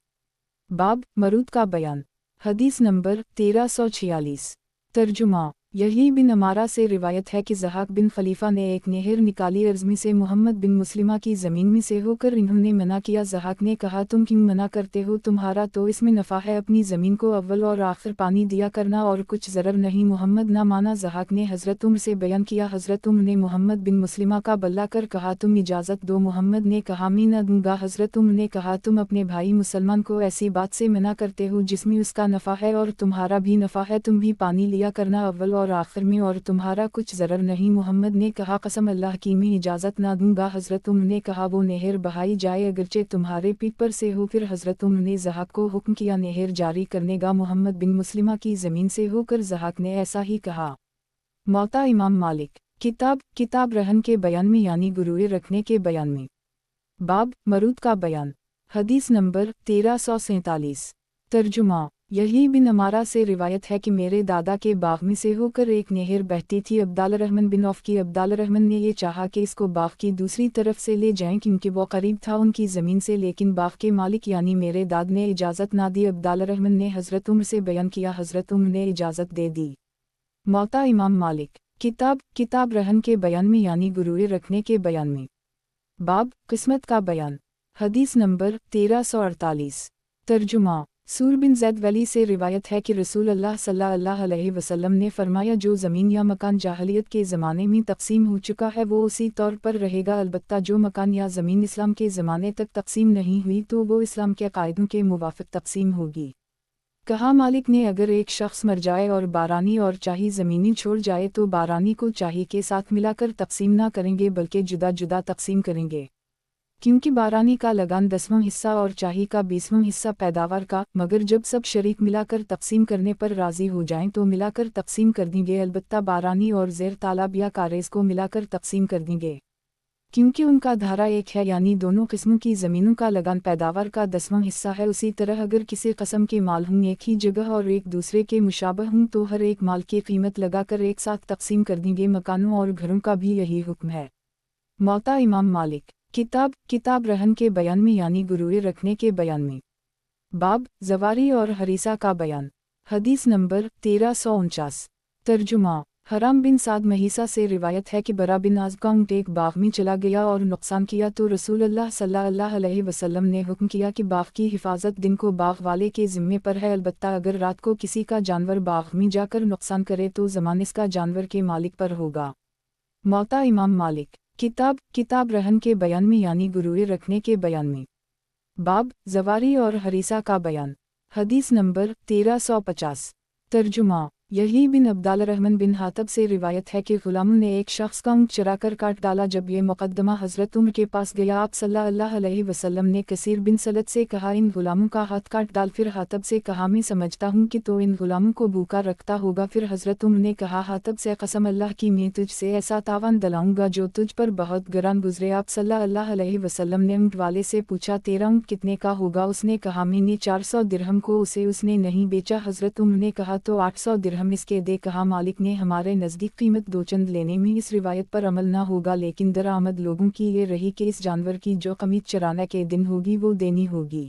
बाब मरूद का बयान। हदीस नंबर 1346। तर्जुमा। यही बिन अमारा से रिवायत है कि ज़हाक बिन खलीफा ने एक नहर निकाली अज़मी से मोहम्मद बिन मुस्लिमा की ज़मीन में से होकर इन्होंने मना किया। ज़हाक ने कहा तुम क्यों मना करते हो? तुम्हारा तो इसमें नफ़ा है, अपनी ज़मीन को अव्वल और आखिर पानी दिया करना और कुछ ज़रर नहीं। मोहम्मद ना माना। ज़हाक ने हज़रत उम्र से बयान किया। हज़रत उम्र ने मोहम्मद बिन मुस्लिमा का बल्ला कर कहा तुम इजाज़त दो। मोहम्मद ने कहा मैं न दूंगा। हज़रत उम्र ने कहा तुम अपने भाई मुसलमान को ऐसी बात से मना करते हो जिसमें उसका नफ़ा है और तुम्हारा भी नफ़ा है, तुम भी पानी लिया करना अव्वल और आखिर में और तुम्हारा कुछ ज़रर नहीं। मोहम्मद ने कहा कसम अल्लाह की मैं इजाज़त ना दूंगा। हज़रत उम्र ने कहा वो नहर बहाई जाए अगरचे तुम्हारे पीठ पर से हो। फिर हज़रत उम्र ने ज़हाक को हुक्म किया नहर जारी करने का। मोहम्मद बिन मुस्लिमा की ज़मीन से होकर ज़हाक ने ऐसा ही कहा। मौता इमाम मालिक। किताब रहन के बयान में यानी गुरूए रखने के बयान में। बाब मरूद का बयान। हदीस नंबर 1347। तर्जुमा। यही बिन अमारा से रिवायत है कि मेरे दादा के बाग में से होकर एक नहर बहती थी अब्दालरहमन बिन औफ की। अब्दालरहमन ने ये चाहा कि इसको बाग की दूसरी तरफ से ले जाएं क्योंकि वो करीब था उनकी ज़मीन से, लेकिन बाग के मालिक यानी मेरे दाद ने इजाज़त ना दी। अब्दालरहमन ने हज़रत उम्र से बयान किया। हज़रत उम्र ने इजाज़त दे दी। मौता इमाम मालिक। किताब रहन के बयान में यानी गुरूए रखने के बयान में। बाब किस्मत का बयान। हदीस नंबर 1348। तर्जुमा। सूर बिन ज़ैद वली से रिवायत है कि रसूल अल्लाह सल्लल्लाहु अलैहि वसल्लम ने फरमाया जो ज़मीन या मकान जाहलियत के ज़माने में तक़सीम हो चुका है वो उसी तौर पर रहेगा, अलबत्ता जो मकान या ज़मीन इस्लाम के ज़माने तक तक़सीम नहीं हुई तो वो इस्लाम के कायदों के मुवाफ़िक़ तक़सीम होगी। कहा मालिक ने अगर एक शख्स मर जाए और बारानी और चाही ज़मीनी छोड़ जाए तो बारानी को चाही के साथ मिलाकर तक़सीम ना करेंगे बल्कि जुदा जुदा तक़सीम करेंगे, क्योंकि बारानी का लगान 10वां हिस्सा और चाही का 20वां हिस्सा पैदावार का, मगर जब सब शरीक मिलाकर तक़सीम करने पर राज़ी हो जाएं तो मिलाकर तक़सीम कर देंगे, अलबत्ता बारानी और ज़ेर तालाब या कारेज़ को मिलाकर तक़सीम कर देंगे क्योंकि उनका धारा एक है, यानी दोनों किस्मों की ज़मीनों का लगान पैदावार का 10वां हिस्सा है। उसी तरह अगर किसी कस्म के माल हों एक ही जगह और एक दूसरे के मुशाबह हों तो हर एक माल की कीमत लगाकर एक साथ तक़सीम कर देंगे। मकानों और घरों का भी यही हुक्म है। मौता इमाम मालिक। किताब रहन के बयान में यानी गुरूए रखने के बयान में। बाब ज़वारी और हरीसा का बयान। हदीस नंबर 1349। तर्जुमा। हराम बिन साद महीसा से रिवायत है कि बरा बिन आज़ब का ऊँट एक बाग में चला गया और नुकसान किया तो रसूल अल्लाह सल्लल्लाहु अलैहि वसल्लम ने हुक्म किया कि बाग की हिफाजत दिन को बाग वाले के ज़िम्मे पर है, अलबत्ता अगर रात को किसी का जानवर बाग में जाकर नुकसान करे तो ज़मान इसका जानवर के मालिक पर होगा। मौता इमाम मालिक। किताब रहन के बयान में यानी गुरूए रखने के बयान में। बाब ज़वारी और हरीसा का बयान। हदीस नंबर 1350। तर्जुमा। यही बिन अब्दालरहमन बिन हातब से रिवायत है कि ग़ुलाम ने एक शख्स का ऊँट चराकर काट डाला। जब ये मुक़द्दमा हज़रत उम्र के पास गया आप सल्लल्लाहु अलैहि वसल्लम ने कसीर बिन सलत से कहा इन ग़ुलामों का हाथ काट डाल। फिर हातब से कहा मैं समझता हूँ कि तो इन ग़ुलामों को भूखा रखता होगा। फिर हज़रत उम्र ने कहा हातब से कसम अल्लाह की मैं तुझसे ऐसा तावान दिलाऊंगा जो तुझ पर बहुत गरान गुजरे। आप सल्लल्लाहु अलैहि वसल्लम ने ऊँट वाले से पूछा तेरा ऊँट कितने का होगा? उसने कहा मैंने 400 दिरहम को उसे उसने नहीं बेचा। हज़रत उम्र ने कहा तो 800 दिरहम इसके दे। कहा मालिक ने हमारे नज़दीक कीमत दो चंद लेने में इस रिवायत पर अमल ना होगा, लेकिन दरामद लोगों की ये रही कि इस जानवर की जो क़मीज चराने के दिन होगी वो देनी होगी।